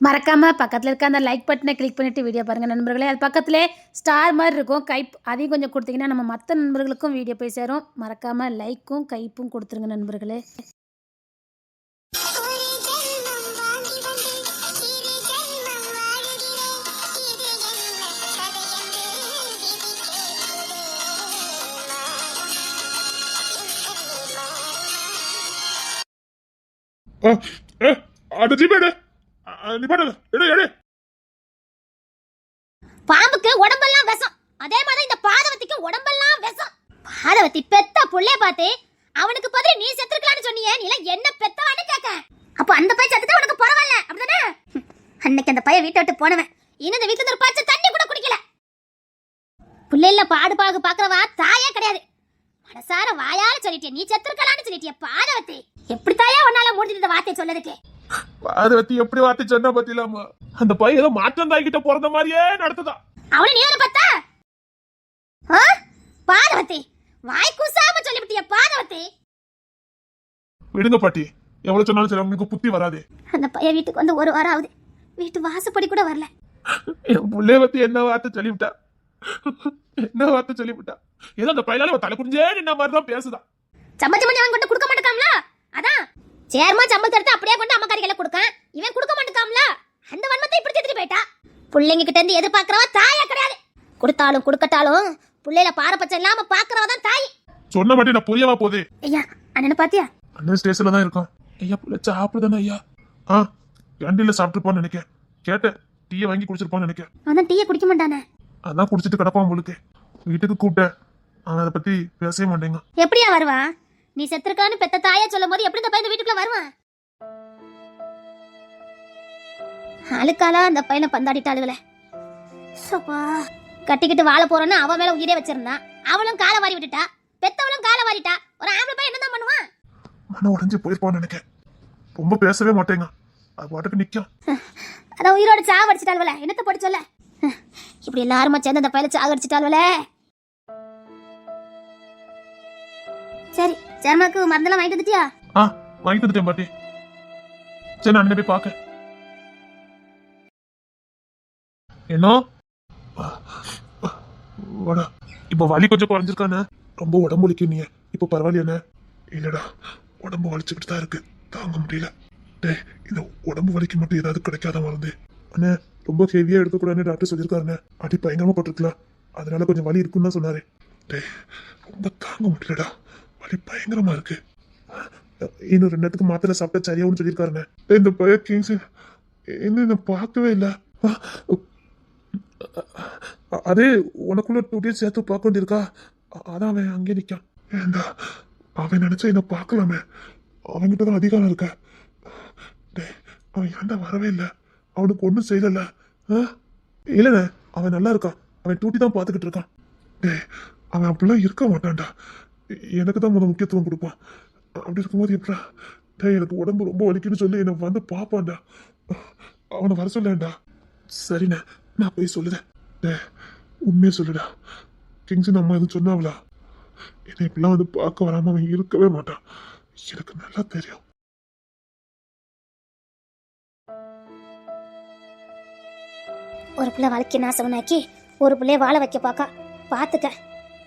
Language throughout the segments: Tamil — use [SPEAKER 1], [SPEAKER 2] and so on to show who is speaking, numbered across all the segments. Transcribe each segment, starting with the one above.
[SPEAKER 1] மறக்காம பக்கத்துல இருக்க அந்த லைக் பட்டனை கிளிக் பண்ணிட்டு வீடியோ பாருங்க நண்பர்களே. அது பக்கத்திலே ஸ்டார் மாதிரி இருக்கும், கைப் அதையும் கொஞ்சம் கொடுத்தீங்கன்னா நம்ம மற்ற நண்பர்களுக்கும் வீடியோ போய் சேரும். மறக்காம லைக்கும் கைப்பும் கொடுத்துருங்க நண்பர்களே.
[SPEAKER 2] பாம்புக்கு உடம்பெல்லாம் விஷம், அதே மாதிரி இந்த பாதவத்திக்கு உடம்பெல்லாம் விஷம். பாதவத்தி பெத்த புள்ளைய பார்த்து அவனுக்கு பதில் நீ செத்துக்கலாம்னு சொன்னியே, நீ எல்லாம் என்ன பெத்தவான்னு கேட்க. அப்ப அந்த பையன் செத்துட்டா உனக்கு பரவாயில்ல அப்படிதானே? அன்னைக்கு அந்த பையன் வீட்டை விட்டு போனவன் இன்னும் இந்த வீட்டுல ஒரு பச்சை தண்ணி கூட குடிக்கல. புள்ளைல பாடு பாக்குறவா தாயே கிடையாது. மனசார வாயால சொல்லிட்டிய நீ செத்துக்கலாம்னு சொல்லிட்டிய பாதவத்தி. எப்படி தாயா உன்னால முடிஞ்சது இந்த வார்த்தையை சொல்லதுக்கு?
[SPEAKER 3] பாதவத்தி எப்படி வார்த்தை சொன்னா பத்திலாமா? அந்த பையன் ஏதோ மாற்றம் தாய்கிட்ட பிறந்த மாதிரியே நடத்துதா.
[SPEAKER 2] அவளை நீ ஒரு பத்தா பாதவத்தி வாய் கூசாம சொல்லிவிட்டிய பாதவத்தி.
[SPEAKER 3] விடுங்க பாட்டி, எவ்வளவு சொன்னாலும் சரி உங்களுக்கு புத்தி வராது.
[SPEAKER 2] அந்த பையன் வீட்டுக்கு வந்து ஒரு வாரம் ஆகுது, வீட்டு வாசப்படி கூட வரல.
[SPEAKER 3] என் புள்ளைய பத்தி என்ன வார்த்தை சொல்லிவிட்டா, என்ன வார்த்தை சொல்லிவிட்டா. ஏதோ அந்த பையனால தலை குடிஞ்சே நின்ன மாதிரிதான் பேசுதா.
[SPEAKER 2] சம்பளம் அவன் கொண்டு கொடுக்க மாட்டேக்காம்ல, அதான் சேர்மா சம்பளத்தை எடுத்து அப்படியே கொண்டு அம்மா கறிகளை கொடுக்கான். இவன் கொடுக்க மாட்டேக்காம்ல, அந்த வன்மத்தை இப்படி எடுத்துட்டு போயிட்டா. பிள்ளைங்க கிட்ட இருந்து எதிர்பார்க்கறவ தாயா கிடையாது. கொடுத்தாலும் கொடுக்கட்டாலும் பிள்ளைல பாரபட்சம் இல்லாம பாக்குறவ தான் தாய்.
[SPEAKER 3] சொன்ன மட்டும் நான் புரியவா போகுது.
[SPEAKER 2] ஐயா அண்ணனை பாத்தியா?
[SPEAKER 3] அண்ணன் ஸ்டேஷன்ல தான் இருக்கான். ஐயா புள்ள சாப்பிடுதானே ஐயா? கேண்டீன்ல சாப்பிட்டுருப்பான்னு நினைக்கிறேன். கேட்டேன், டீயை வாங்கி குடிச்சிருப்பான்னு நினைக்கிறேன்.
[SPEAKER 2] அவன் டீயை குடிக்க மாட்டானே.
[SPEAKER 3] அதான் குடிச்சிட்டு கிடப்பான் உங்களுக்கு. வீட்டுக்கு கூப்பிட்டேன், அவன் அதை பத்தி பேசவே மாட்டேங்க.
[SPEAKER 2] எப்படியா வருவான்? நீ செத்துருக்கான்னு பெத்த தாயா சொல்லும் போது எப்படி இந்த பையன் வீட்டுக்குள்ள வருவான்? அழுக்காலா அந்த பையனை பந்தாடிட்டாளுகளே. கட்டிக்கிட்டு வாழ போறேன்னு அவன் மேல உயிரே வச்சிருந்தான். அவளும் காலை வாரி விட்டுட்டா, பெத்தவளும் காலை வாரிட்டா. ஒரு ஆம்பளை பையன் என்னதான் பண்ணுவான்?
[SPEAKER 3] மன உடைஞ்சு போயிருப்பான்னு நினைக்கிறேன். ரொம்ப பேசவே மாட்டேங்க, அது பாட்டுக்கு நிக்கும்.
[SPEAKER 2] அதான் உயிரோட சாவடிச்சிட்டாளுவல, என்னத்த போட்டு சொல்ல. இப்படி எல்லாருமா சேர்ந்து அந்த பையனை சாகடிச்சிட்டாளுவல. சரி, சேர்மாக்கு மருந்தெல்லாம் வாங்கிட்டு வந்துட்டியா?
[SPEAKER 3] வாங்கிட்டு வந்துட்டேன் பாட்டி. சரி, நான் போய் பார்க்க. என்ன இப்ப வலி கொஞ்சம் குறைஞ்சிருக்கானே? ரொம்ப உடம்பு வலிக்கும் நீ. இப்ப பரவாயில்லையானே? இல்லடா, உடம்பு வலிச்சுக்கிட்டு தான் இருக்கு, தாங்க முடியல. டேய், இந்த உடம்பு வலிக்கு மட்டும் ஏதாவது கிடைக்காத மருந்து அண்ணே. ரொம்ப ஹெவியா எடுக்கக்கூடாதுன்னு டாக்டர் சொல்லியிருக்காருண்ணே. அடி பயங்கரமா போட்டிருக்கலாம், அதனால கொஞ்சம் வலி இருக்குன்னு தான் சொன்னாரு. டேய், ரொம்ப தாங்க முடியலடா, வலி பயங்கரமா இருக்கு. இன்னும் 2 நேரத்துக்கு மாத்திரை சாப்பிட்டா சரியாகும்னு சொல்லியிருக்காருண்ணே. இந்த பையன் கிங்ஸ் இன்னும் பார்க்கவே இல்லை. அதே உனக்குள்ள 2 days சேர்த்து பார்க்க வேண்டியிருக்கா, அதான் அவன் அங்கே நிற்கான். ஏண்டா, அவன் நினைச்சா என்ன பார்க்கலாமே, அவன்கிட்ட தான் அதிகாரம் இருக்க. டேய், அவன் ஏன்டா வரவே இல்லை? அவனுக்கு ஒன்றும் செய்யல. இல்லைண்ணே, அவன் நல்லா இருக்கான். அவன் டூட்டி தான் பார்த்துக்கிட்டு இருக்கான். டேய், அவன் அப்படிலாம் இருக்க மாட்டான்டா. எனக்கு தான் முக்கியத்துவம் கொடுப்பான். அப்படி இருக்கும்போது எப்படா? டேய், எனக்கு உடம்பு ரொம்ப வலிக்குன்னு சொல்லி என்னை வந்து பார்ப்பான்டா. அவனை வர சொல்லேன்டா. சரிண்ணே, நான் போய் சொல்லுதேன். டே, உண்மையை சொல்லுடா. கிங்ஸ் நம்ம எதுவும் சொன்னாவளா? என்னை இப்பெல்லாம் வந்து பார்க்க வராம அவன் இருக்கவே மாட்டான், எனக்கு நல்லா தெரியும்.
[SPEAKER 2] ஒரு பிள்ளை வாழ்க்கை நாசமனாக்கி ஒரு பிள்ளைய வாழ வைக்க பார்த்துக்க.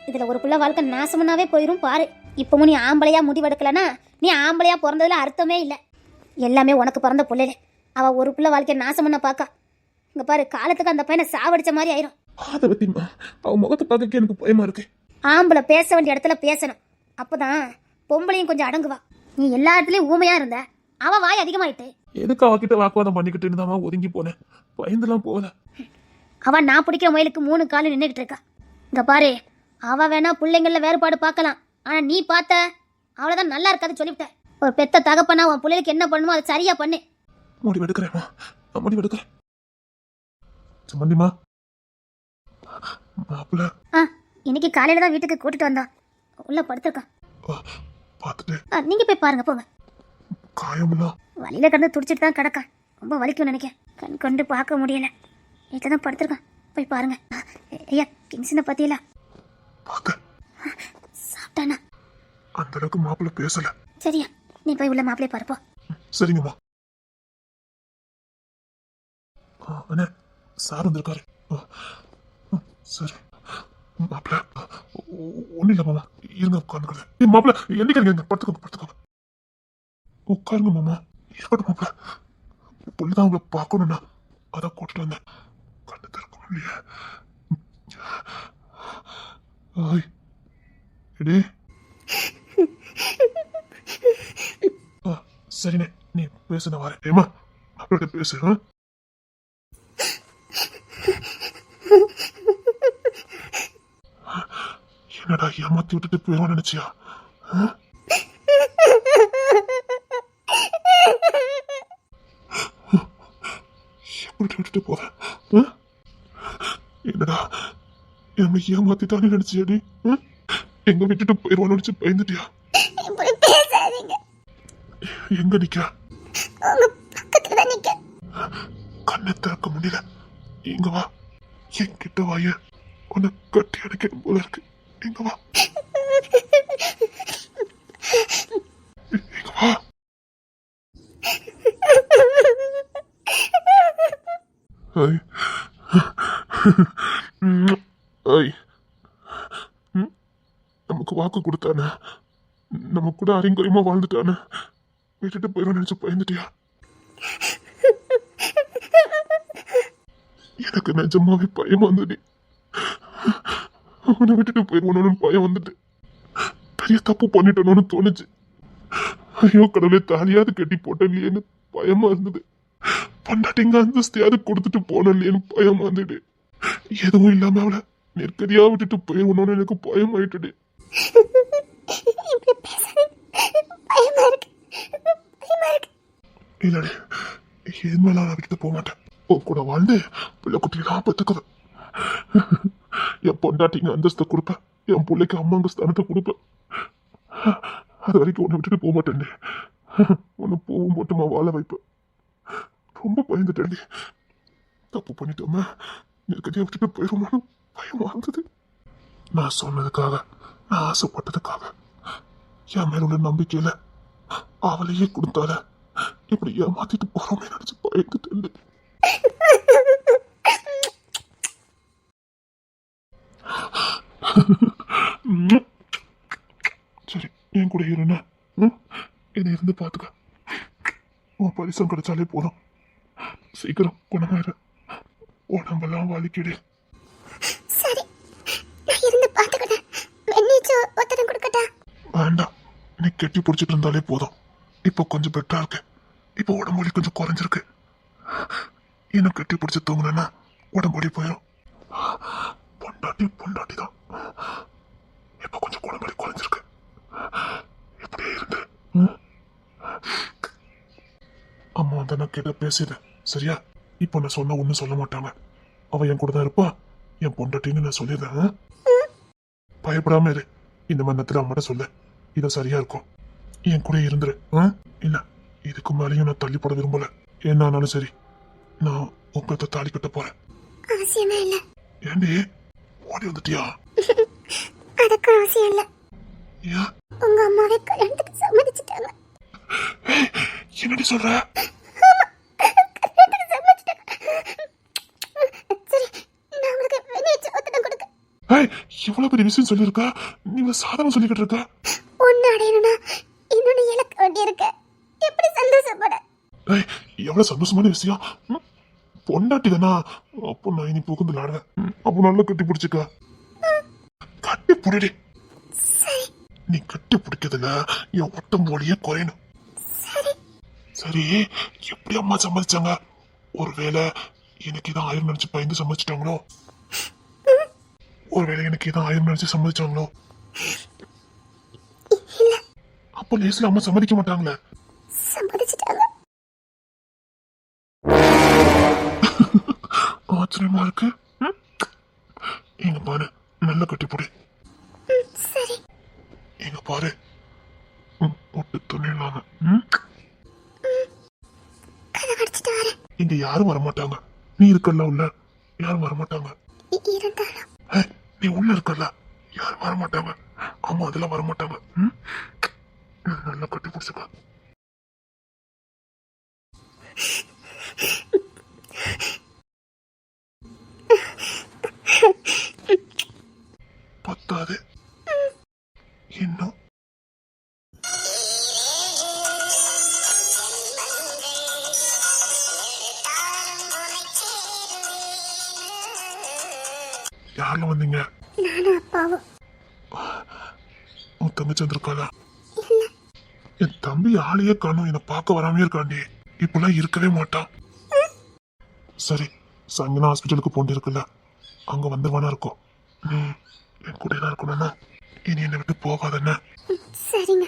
[SPEAKER 2] இதுல ஒரு பிள்ளை வாழ்க்கை நாசமனாவே போயிரும் பாரு. இப்பவும் நீ ஆம்பளையா முடிவெடுக்கலனா நீ ஆம்பளையா பிறந்ததுல அர்த்தமே இல்லை. எல்லாமே உனக்கு பிறந்த பிள்ளைல. அவ ஒரு பிள்ளை வாழ்க்கை நாசமன பார்க்க இங்க பாரு, காலத்துக்கு அந்த பையனை சாவடிச்ச மாதிரி ஆயிரும்.
[SPEAKER 3] அதை பத்தி அவன் முகத்தை பார்க்க எனக்கு பயமா இருக்கு.
[SPEAKER 2] ஆம்பளை பேச வேண்டிய இடத்துல பேசணும், அப்பதான் பொம்பளையும் கொஞ்சம் அடங்குவா. நீ எல்லா இடத்துலயும் ஊமையா இருந்த, அவ வாய் அதிகமாயிட்டு.
[SPEAKER 3] எதுக்கு அவகிட்ட வாக்குவாதம் பண்ணிக்கிட்டு இருந்தாமா ஒதுங்கி போனேன், பயந்துலாம் போகல.
[SPEAKER 2] அவ நான் பிடிக்கிற முயலுக்கு 3 காலு நின்றுகிட்டு இருக்கா. இங்க பாரு, அவ வேணா பிள்ளைங்கள வேறுபாடு பார்க்கலாம், ஆனா நீ பார்த்த அவ்வளவுதான் நல்லா இருக்காது சொல்லிவிட்ட. ஒரு பெத்த தகப்பனா உன் பிள்ளைக்கு என்ன பண்ணுமோ அதை சரியா பண்ணு.
[SPEAKER 3] முடிவெடுக்கிறேன், நான் முடிவெடுக்கிறேன். சம்பந்திமா, மாப்பிள்ள
[SPEAKER 2] இன்னைக்கு காலையில தான் வீட்டுக்கு கூட்டிட்டு வந்தான், உள்ள படுத்திருக்கான்.
[SPEAKER 3] பார்த்துட்டு
[SPEAKER 2] நீங்க போய் பாருங்க, போங்க.
[SPEAKER 3] காயமெல்லாம்
[SPEAKER 2] வழியில கிடந்து துடிச்சிட்டு தான் கிடக்கான், ரொம்ப வலிக்கும் நினைக்க. கண் கொண்டு பார்க்க முடியல, வீட்டில் தான் படுத்திருக்கான், போய் பாருங்க. ஐயா, கிங்ஸ்ன பத்தியில சாப்பிட்டானா?
[SPEAKER 3] அந்த அளவுக்கு மாப்பிள்ள பேசல.
[SPEAKER 2] சரியா, நீ போய் உள்ள மாப்பிள்ளைய பாருப்போ.
[SPEAKER 3] சரிங்கம்மா. அண்ணே சார் வந்திருக்காரு. சரி மாப்பிள்ள ஒன்றும் இல்லை மாமா, இருங்க உட்காந்துக்கிறேன். மாப்பிள்ள என்னைக்கு படுத்துக்கோங்க. உட்காருங்க மாமா. இருக்கட்டும் மாப்பிள்ள, புள்ளிதான் உங்களை பார்க்கணும்னா அதான் கூட்டிட்டு வந்தேன். கண்ணு திறக்கணும் இல்லையா? ஆய் எடே. சரிண்ணே, நீ பேச நான் வரேன். ஏமா மாப்பிள்ள பேசு. என்னடா ஏமாத்தி விட்டுட்டு போயிடுவான்னு நினைச்சியா? எப்படி விட்டுட்டு போறேன்? என்னடா நம்ம ஏமாத்திட்டான்னு நினைச்சியாடி? எங்க விட்டுட்டு போயிடுவான்னு நினைச்சு பயந்துட்டியா?
[SPEAKER 2] இப்படி பேசாதீங்க.
[SPEAKER 3] எங்க நிக்க?
[SPEAKER 2] உங்க பக்கத்துல தான் நிக்க.
[SPEAKER 3] கண்ணை திறக்க முடியல. இங்க வா, என்கிட்ட வாய. உன்னை கட்டி அடைக்கணும் போல இருக்கு. இங்க வா, இங்க வா. ஐ ஐ நமக்கு வாக்கு கொடுத்தானே, நம்ம கூட அரைங்குறையமா வாழ்ந்துட்டானே, விட்டுட்டு போயிடும் நினைச்சு பயந்துட்டியா? எனக்கு நிஜமாவே பயம் வந்துடு. அவனை விட்டுட்டு போயிடுவானு பயம் வந்துட்டு பெரிய தப்பு பண்ணிட்டோன்னு தோணுச்சு. ஐயோ கடவுளே, தாலியாவது கட்டி போட்டேன் இல்லையேன்னு பயமா இருந்தது. பொண்டாட்டிங்க அந்தஸ்தையாவது கொடுத்துட்டு போனேன் இல்லையேன்னு பயமா இருந்துடு. எதுவும் இல்லாம அவளை நெருக்கடியா விட்டுட்டு போயிடணும்னு எனக்கு பயம் ஆயிட்டுடு. இல்லடி, எதுமேலாம் நான் விட்டுட்டு போக மாட்டேன். உன் கூட வாழ்ந்து பிள்ளை குட்டியெல்லாம் பெற்றுக்குவேன். என் பொண்டாட்டிங்க அந்தஸ்தை கொடுப்பேன், என் பிள்ளைக்கு அம்மாங்க ஸ்தானத்தை கொடுப்பேன். அது வரைக்கும் உன்னை விட்டுட்டு போக மாட்டேன். உன்னை போகும் மட்டுமா வாழ வைப்பேன். ரொம்ப பயந்துட்டேன். தப்பு பண்ணிட்டோமே, நெருக்கடியா விட்டுட்டு போயிடுமான்னு பயம் வாழ்ந்தது. நான் சொன்னதுக்காக, நான் ஆசைப்பட்டதுக்காக, என் மேல உள்ள நம்பிக்கையில அவளையே கொடுத்தால இப்படி ஏமாத்திட்டு போறோமே நினைச்சு பயந்துட்டேன். சரி, என் கூட இருண்ண, என்னை இருந்து பாத்துக்க. உன் பரிசம் கிடைச்சாலே போதும். சீக்கிரம் குணமாயிரு, உடம்பெல்லாம் வலிக்கிடு.
[SPEAKER 2] சரி, நான் இருந்து பாத்துக்கிறேன். வெந்நீச்சு ஒத்தடம் கொடுக்கட்டா?
[SPEAKER 3] வேண்டாம், நீ கெட்டி பிடிச்சிட்டு இருந்தாலே போதும். இப்போ கொஞ்சம் பெட்டரா இருக்கு. இப்போ உடம்பு வலி கொஞ்சம் குறைஞ்சிருக்கு. இன்னும் கெட்டி பிடிச்சி தூங்கினா உடம்பு வலி போயிடும். பொண்டாட்டி தான். இப்போ கொஞ்சம் உடம்பு வலி குறைஞ்சிருக்கு. இப்படியே இருந்து அம்மா வந்து நான் கிட்ட பேசிடு, சரியா? இப்போ நான் சொன்ன ஒன்னும் சொல்ல மாட்டாங்க. அவ என் கூட தான் இருப்பா. என் பொண்டாட்டின்னு நான் சொல்லிடுறேன். பயப்படாம இரு. இந்த மன்னத்துல அம்மாட்ட சொல்லு, இது சரியா இருக்கும். என் கூட இருந்துரு. இல்ல, இதுக்கு மேலேயும் நான் தள்ளி போட விரும்பல. என்ன ஆனாலும் சரி, நான் உங்களுக்கு தாலி கட்ட போறேன்.
[SPEAKER 2] அவசியமே இல்ல.
[SPEAKER 3] ஏண்டி ஓடி வந்துட்டியா?
[SPEAKER 2] அதுக்கு அவசியம் இல்ல.
[SPEAKER 3] ஏன்?
[SPEAKER 2] உங்க அம்மாவே கல்யாணத்துக்கு சம்மதிச்சிட்டாங்க.
[SPEAKER 3] என்னடி சொல்ற? இவ்வளவு பெரிய விஷயம் சொல்லிருக்கா, நீங்க சாதாரண சொல்லிக்கிட்டு இருக்க.
[SPEAKER 2] ஒன்னு அடையணும்னா இன்னொன்னு இழக்க வேண்டி இருக்க. எப்படி சந்தோஷப்பட?
[SPEAKER 3] எவ்வளவு சந்தோஷமான விஷயம். பொண்டாட்டி தானா? அப்போ நான் இனி புகுந்து விளாடுவேன். அப்போ நல்லா கட்டி பிடிச்சிக்க. கட்டி பிடிடி. நீ கட்டி பிடிக்கிறதுல என் ஒட்டம் போலியே குறையணும். சரி, எப்படி அம்மா சம்மதிச்சாங்க? ஒருவேளை எனக்கு இதான் ஆயிரம் நினைச்சு பயந்து சம்மதிச்சிட்டாங்களோ? ஒருவேளை எனக்கு இதான் ஆயிரம் நினைச்சு சம்மதிச்சாங்களோ? அப்ப லேசில அம்மா சம்மதிக்க மாட்டாங்களே.
[SPEAKER 2] சம்மதிச்சிட்டாங்க.
[SPEAKER 3] ஆச்சரியமா இருக்கு. எங்க பாரு, நல்ல கட்டி போடு.
[SPEAKER 2] சரி.
[SPEAKER 3] எங்க பாரு, ஒட்டு துணி இல்லாம.
[SPEAKER 2] கதவடிச்சிட்டு வரேன்.
[SPEAKER 3] இங்க யாரும் வரமாட்டாங்க. நீ இருக்கல்ல உள்ள, யாரும் வரமாட்டாங்க.
[SPEAKER 2] இருந்தாலும்
[SPEAKER 3] நீ உள்ள இருக்கல்ல, யாரும் வரமாட்டாங்க. அம்மா அதெல்லாம் வரமாட்டாங்க. நல்லா கட்டி பிடிச்சுக்க. கூடாது. இன்னும் யாரெல்லாம் வந்தீங்க?
[SPEAKER 2] நானும் அப்பாவும்.
[SPEAKER 3] உன் தங்கச்சி வந்திருக்காளா? என் தம்பி ஆளையே காணும், என்னை பார்க்க வராமே இருக்காண்டி. இப்பெல்லாம் இருக்கவே மாட்டான். சரி, சாயங்காலம் ஹாஸ்பிட்டலுக்கு போண்டி இருக்குல்ல, அங்க வந்துருவானா இருக்கும். நீ என் கூட தான் இருக்கணும்னா இனி என்னை விட்டு போகாதண்ணா.
[SPEAKER 2] சரிங்க.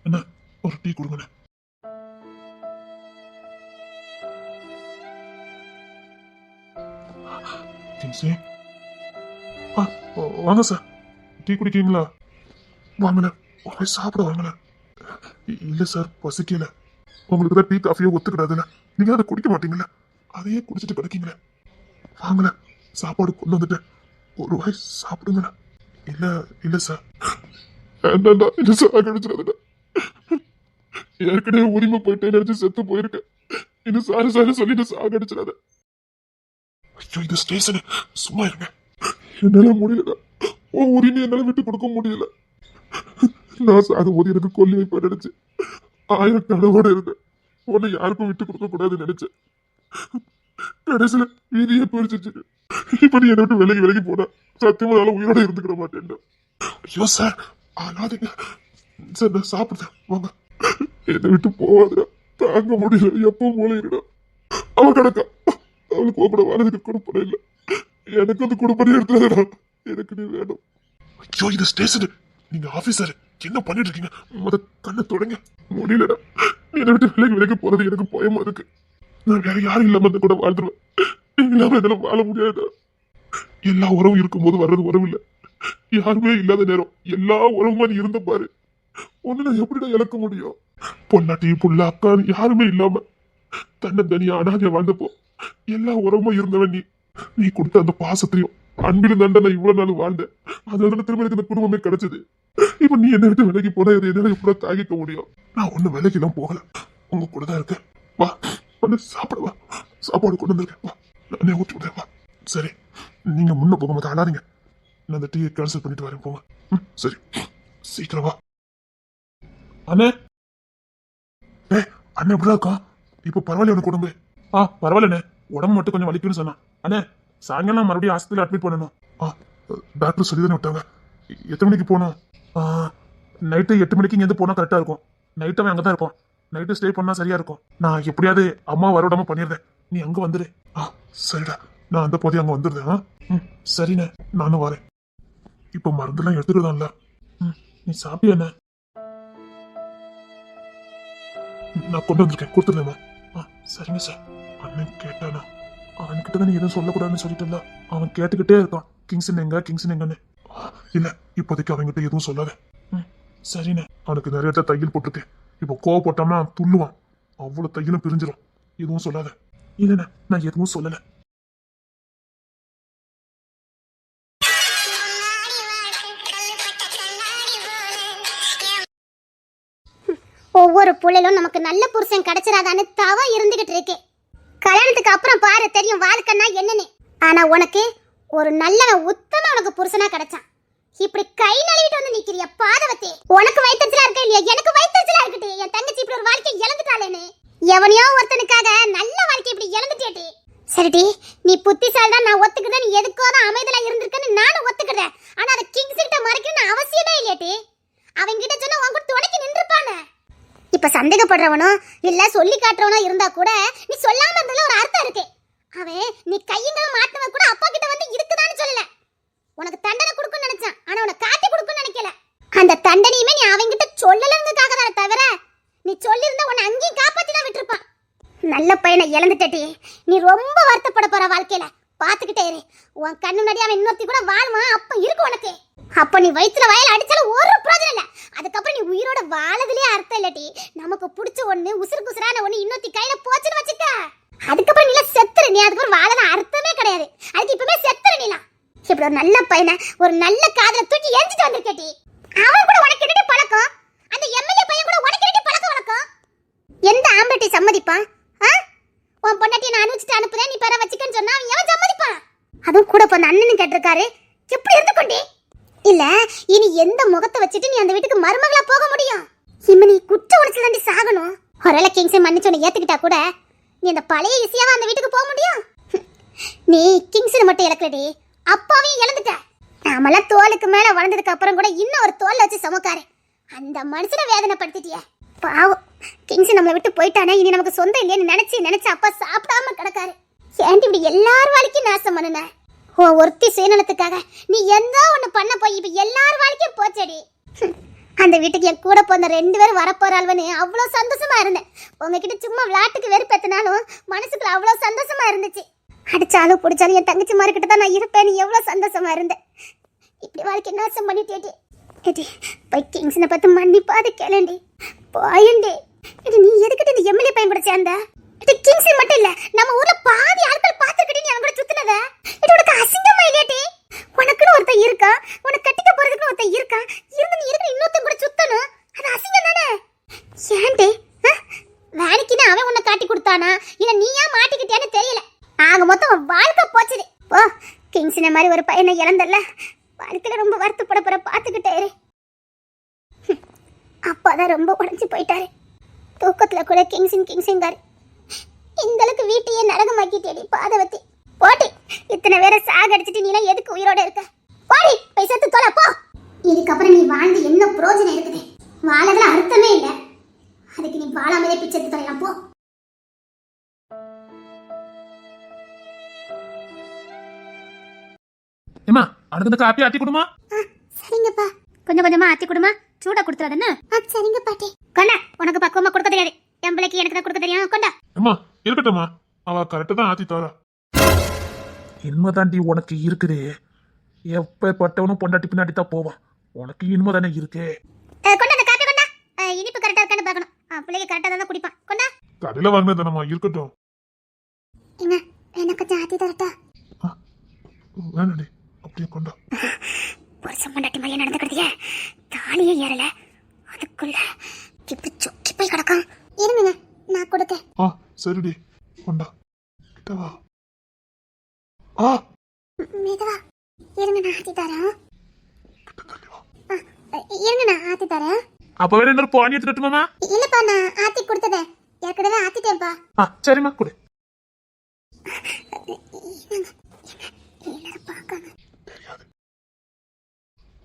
[SPEAKER 3] என்ன, ஒரு டீ கொடுங்கண்ணே. கிங்ஸி, வாங்க சார், டீ குடிக்கீங்களா? வாங்கல, போய் சாப்பிட வாங்கல. இல்ல சார், பசிக்கல. உங்களுக்கு தான் டீ காஃபியோ ஒத்துக்கிடாதுல்ல, நீங்க அதை குடிக்க மாட்டீங்கல்ல, அதையே குடிச்சிட்டு கிடைக்கீங்களே. வாங்கல, சாப்பாடு கொண்டு வந்துட்டேன், ஒரு வாய் சாப்பிடுங்கள. இல்ல இல்ல சார், வேண்டாண்டா, இது சாகடிச்சிடாதுடா. ஏற்கனவே உரிமை போயிட்டே நினைச்சு செத்து போயிருக்கேன். இன்னும் சாரி சாரி சொல்லிட்டு சாகடிச்சிடாத. ஐயோ, இது ஸ்டேஷனு, சும்மா இருங்க. என்னால முடியல, உன் உரிமை என்னால விட்டு கொடுக்க முடியல. நான் சாகும் போது எனக்கு கொல்லி வைப்ப நினைச்சு 1000 கனவோட இருந்தேன். உன்னை யாருக்கும் விட்டு கொடுக்க கூடாதுன்னு நினைச்சேன். கடைசியில வீதியே போயிடுச்சு. இப்ப நீ என்னை விட்டு விலகி போன, சத்தியமா நாள உயிரோட இருந்துக்கிட மாட்டேன். ஐயோ சார், ஆனாதீங்க சார், நான் சாப்பிடுறேன், வாங்க. என்னை விட்டு போவாதுடா, தாங்க முடியல. எப்போ மூளையிடா அவன் கிடக்கா, அவளுக்கு கூட வரதுக்கு கொடுப்பட இல்லை. எனக்கு அந்த கொடுப்படி எடுத்துறா, எனக்கு நீ வேணும். ஐயோ, இது ஸ்டேஷன், நீங்க ஆபீசர், என்ன பண்ணிட்டு இருக்கீங்க? முத கண்ணை தொடங்க. முடியலடா, என்னை விட்டு விலகி போறது எனக்கு பயமா இருக்கு. நான் வேற யாரும் இல்லாம அந்த கூட வாழ்ந்துருவேன். நீங்க இல்லாம இதெல்லாம் வாழ முடியாதா? எல்லா உறவும் இருக்கும்போது வர்றது உறவு இல்லை. யாருமே இல்லாத நேரம் எல்லா உறவுமா நீ இருந்த பாரு. ஒண்ணு நான் எப்படிடா இழக்க முடியும்? பொன்னாட்டி புள்ள அக்கா யாருமே இல்லாம தனியா அனாதையா வாழ்ந்தப்போ எல்லா உறவுமா இருந்தவன் நீ. நீ கொடுத்த அந்த பாசத்தையும் அன்பிலும் தாண்டா நான் இவ்வளவு நாள் வாழ்ந்தேன். அதனால திரும்ப எனக்கு இந்த குடும்பமே கிடைச்சது. இப்ப நீ என்ன விட்டு விலகி போனா இதை என்னால எப்படா தாங்கிக்க முடியும்? நான் ஒண்ணு விலகி எல்லாம் போகல, உங்க கூட தான் இருக்கேன். வா, வந்து சாப்பிட வா, சாப்பாடு கொண்டு வந்திருக்கேன், வா, நானே ஊற்றி விடுறேன், வா. சரி, நீங்க முன்ன போகும்போது அழாதீங்க, நான் அந்த டீயை கேன்சல் பண்ணிட்டு வரேன், போங்க. சரி, சீக்கிரம் வா. அண்ணே, அண்ணன் எப்படிதான் இருக்கா? இப்போ பரவாயில்ல உனக்கு உடம்பு? பரவாயில்லண்ணே, உடம்பு மட்டும் கொஞ்சம் வலிக்குன்னு சொன்னான். அண்ணே, சாயங்காலம் மறுபடியும் ஆஸ்பத்திரியில் அட்மிட் பண்ணணும். டாக்டர் சொல்லி தானே விட்டாங்க. எத்தனை மணிக்கு போகணும்? நைட்டு 8 மணிக்கு இங்கேருந்து போனால் கரெக்டாக இருக்கும். நைட்டு அவன் அங்கே தான் இருப்பான். நைட்டு ஸ்டே பண்ணால் சரியா இருக்கும். நான் எப்படியாவது அம்மா வரவிடாம பண்ணிடுறேன், நீ அங்கே வந்துடு. சரிடா, நான் அந்த போதே அங்கே வந்துடுறேன். சரிண்ணே, நானும் வரேன். இப்போ மருந்துலாம் எடுத்துக்கிட்டான்ல? நீ சாப்பிட்டியா என்ன? நான் கொண்டு வந்திருக்கேன், கொடுத்துடலாமா? சரிங்க சார். அண்ணன் கேட்டானா? அவன்கிட்ட தான் நீ எதுவும் சொல்லக்கூடாதுன்னு சொல்லிட்டல. அவன் கேட்டுக்கிட்டே இருக்கான், கிங்ஸன் எங்கன்னு. இல்ல, இப்போதைக்கு அவன்கிட்ட எதுவும் சொல்லாத. சரிண்ணே. அவனுக்கு நிறைய தையல் போட்டிருக்கேன். இப்போ கோவப்பட்டான்னா துள்ளுவான், அவ்வளவு தையலும் பிரிஞ்சிடும். எதுவும் சொல்லாத. இல்லண்ணே, நான் எதுவும் சொல்லல.
[SPEAKER 2] ஒவ்வொரு புள்ளையிலும் நமக்கு நல்ல புருஷன் கிடைச்சிடாதான்னு தவ இருந்துகிட்டு இருக்கேன். கல்யாணத்துக்கு அப்புறம் பாரு தெரியும் வாழ்க்கைன்னா என்னன்னு. ஆனா உனக்கு ஒரு நல்ல உத்தம உனக்கு புருஷனா கிடைச்சான். இப்படி கை நழுவிட்டு வந்து நிக்கிறிய பாதவத்தி. உனக்கு வயிற்றுச்சலா இருக்க இல்லையா? எனக்கு வயிற்றுச்சலா இருக்கட்டு. என் தங்கச்சி இப்படி ஒரு வாழ்க்கை இழந்துட்டாளேன்னு. எவனையோ ஒருத்தனுக்காக நல்ல வாழ்க்கை இப்படி இழந்துட்டேட்டி. சரிடி, நீ புத்திசாலி தான், நான் ஒத்துக்கிறேன். நீ எதுக்கோ தான் அமைதலா இருந்திருக்கன்னு நானும் ஒத்துக்கிறேன். ஆனா அதை கிங்ஸ் கிட்ட மறைக்கணும்னு அவசியமே இல்லையாட்டி. அவங்க கிட்ட சொன்னா உன் கூட துணைக்கு நின்றுப்பானே. இப்ப சந்தேகப்படுறவனோ இல்ல சொல்லி காட்டுறவனோ இருந்தா கூட நீ சொல்லாம இருந்ததுல ஒரு அர்த்தம் இருக்கு. அவன் நீ கையங்கள மாட்டவன் கூட அப்பா கிட்ட வந்து இருக்குதான்னு சொல்லல. உனக்கு தண்டனை கொடுக்கணும்னு நினைச்சான், ஆனா உனக்கு காட்டி கொடுக்கணும்னு நினைக்கல. அந்த தண்டனையுமே நீ அவங்கிட்ட சொல்லலங்கிறதுக்காக தானே தவிர நீ சொல்லியிருந்தா உன்னை அங்கேயும் காப்பாத்தி தான் விட்டுருப்பான். நல்ல பையனை இழந்துட்டே நீ ரொம்ப வருத்தப்பட போற வாழ்க்கையில. பாத்துக்கிட்டே இரு, உன் கண்ணு முன்னாடி அவன் இன்னொருத்தி கூட வாழ்வான். அப்ப இருக்கு உனக்கு. அப்ப நீ வயிற்றுல வயல் அடிச்சாலும் ஒரு பிரயோஜனம் இல்ல. அதுக்கப்புறம் நீ உயிரோட வாழதுலயே அர்த்தம் இல்லட்டி. நமக்கு பிடிச்ச ஒண்ணு உசுரான ஒண்ணு இன்னொருத்தி கையில போச்சுன்னு வச்சுக்க, அதுக்கப்புறம் நீ செத்துரு. நீ அதுக்கப்புறம் வாழலாம் அர்த்தமே கிடையாது. அதுக்கு இப்பவே செத்துரு. நீலாம் இப்படி ஒரு நல்ல பையனை ஒரு நல்ல காதல தூக்கி எரிஞ்சிட்டு வந்திருக்கேட்டி. அவன் கூட உனக்கு என்னடி பழக்கம்? அந்த எம்எல்ஏ பையன் கூட உனக்கு என்னடி பழக்கம் வழக்கம்? எந்த ஆம்பளை சம்மதிப்பான்? உன் பொண்டாட்டியை நான் கேட்டிருக்காரு. எப்படி இருந்துக்கொண்டே? இல்ல, இனி எந்த முகத்தை வச்சுட்டு நீ அந்த வீட்டுக்கு மருமகளா போக முடியும்? இம்ம நீ குற்ற உணர்ச்சில தாண்டி சாகணும். ஒருவேளை கிங்ஸை மன்னிச்சோன்னு ஏத்துக்கிட்டா கூட நீ அந்த பழைய இசையாவா அந்த வீட்டுக்கு போக முடியும்? நீ கிங்ஸனை மட்டும் இழக்கலடி, அப்பாவையும் இழந்துட்ட. நாமெல்லாம் தோலுக்கு மேல வளர்ந்ததுக்கு அப்புறம் கூட இன்னும் ஒரு தோல்ல வச்சு சமக்காரு. அந்த மனுஷனை வேதனைப்படுத்திட்டிய. பாவம், கிங்ஸ் நம்மளை விட்டு போயிட்டானே, இனி நமக்கு சொந்தம் இல்லைன்னு நினைச்சு அப்பா சாப்பிடாம கிடக்காரு. ஏன்டி இப்படி எல்லார் வாழ்க்கையும் நாசம் பண்ணுன? ஓ ஒருத்தி சுயநலத்துக்காக நீ எந்த ஒண்ணு பண்ண போய் இப்ப எல்லார் வாழ்க்கையும் போச்சடி. அந்த வீட்டுக்கு என் கூட போன 2 பேரும் வரப்போறாள்வன்னு அவ்வளோ சந்தோஷமா இருந்தேன். உங்ககிட்ட சும்மா விளையாட்டுக்கு வெறுப்பேத்தினாலும் மனசுக்குள்ள அவ்வளோ சந்தோஷமா இருந்துச்சு. அடிச்சாலும் பிடிச்சாலும் என் தங்கச்சி மார்க்கிட்ட தான் நான் இருப்பேன்னு எவ்வளோ சந்தோஷமா இருந்தேன். இப்படி வாழ்க்கை நாசம் பண்ணிட்டேடி. போய் கிங்ஸ்னை பார்த்து மன்னிப்பாது கேளண்டி, போயண்டி. நீ எதுக்கிட்ட இந்த எம்எல்ஏ பையன் கூட சேர்ந்த? கிங்ஸ் மட்டும் இல்ல, நம்ம ஊர்ல பாதி ஆட்கள் பார்த்துக்கிட்டு நீ அவங்க கூட சுத்தினத இது உனக்கு அசிங்கமா இல்லையாட்டி? உனக்குன்னு ஒருத்தன் இருக்கா, உனக்கு கட்டிக்க போறதுக்கு ஒருத்தன் இருக்கா, இருந்து நீ இருக்கிற இன்னொருத்தன் கூட சுத்தணும், அது அசிங்கம் தானே? ஏன்டி வேலைக்குன்னு அவன் உன்னை காட்டி கொடுத்தானா இல்ல நீயா மாட்டிக்கிட்டியான்னு தெரியல. ஆக மொத்தம் வாழ்க்கை போச்சுது. போ, கிங்ஸ்ன மாதிரி ஒரு பையனை இழந்தல்ல, வாழ்க்கையில ரொம்ப வருத்தப்பட போற பாத்துக்கிட்டே. அப்பாதான் ரொம்ப உடஞ்சு போயிட்டாரு. தூக்கத்துல கூட கிங்ஸிங்காரு. இந்த அளவுக்கு வீட்டையே நரகமாக்கிட்டேடி பாதவத்தி. போட்டி, இத்தனை பேரை சாகடிச்சிட்டு நீ எதுக்கு உயிரோட இருக்க? போடி, போய் செத்து தொலை போ. இதுக்கப்புறம் நீ வாழ்ந்து என்ன பிரயோஜனம் இருக்குது? வாழதுல அர்த்தமே இல்லை. அதுக்கு நீ வாழாமலே பிச்சை தொலைலாம் போ.
[SPEAKER 3] ஏமா அடுத்த காப்பி ஆத்தி கொடுமா.
[SPEAKER 2] சரிங்கப்பா, கொஞ்சம் கொஞ்சமா ஆத்தி கொடுமா, சூடா கொடுத்துறாதன்னு. சரிங்க பாட்டி. கொண்டா, உனக்கு பக்குவமா கொடுக்க தெரியாது, என் பிள்ளைக்கு எனக்கு தான் கொடுக்க தெரியும். கொண்டா.
[SPEAKER 3] அம்மா இருக்கட்டும்மா, அவ கரெக்டா தான் ஆத்தி தரா. இன்மதாண்டி உனக்கு இருக்குது. எப்பப்பட்டவனும் பொண்டாட்டி பின்னாடி தான் போவான். உனக்கு இன்மை தானே இருக்கு.
[SPEAKER 2] கொண்டா அந்த காப்பி கொண்டா. இனிப்பு கரெக்டா இருக்கான்னு பார்க்கணும். பிள்ளைக்கு கரெக்டா தான் குடிப்பான். கொண்டா.
[SPEAKER 3] கடையில வாங்கினதானம்மா, இருக்கட்டும்.
[SPEAKER 2] என்ன எனக்கு கொஞ்சம் ஆத்தி தரட்டா?
[SPEAKER 3] வேணாடி, அப்படியே கொண்டா.
[SPEAKER 2] புருஷன் பொண்டாட்டி மாதிரியே நடந்துக்கிட்டே, தாலியே ஏறல, அதுக்குள்ள இப்படி சொக்கி போய் கிடக்கும். இருங்க, நான் கொடுக்க.
[SPEAKER 3] சரிடி, கொண்டா. கிட்டவா.
[SPEAKER 2] மெதுவா இருங்க, நான் ஆத்தி தரேன்.
[SPEAKER 3] கிட்ட தள்ளி வா.
[SPEAKER 2] இருங்க, நான் ஆத்தி தரேன்.
[SPEAKER 3] அப்ப வேற என்ன பானி எடுத்துட்டுமாமா?
[SPEAKER 2] இல்லப்பா, நான் ஆத்தி கொடுத்ததே ஏற்கனவே ஆத்திட்டேன்ப்பா.
[SPEAKER 3] சரிம்மா கொடு.
[SPEAKER 2] எல்லாரும் பார்க்காம
[SPEAKER 3] தெரியாது.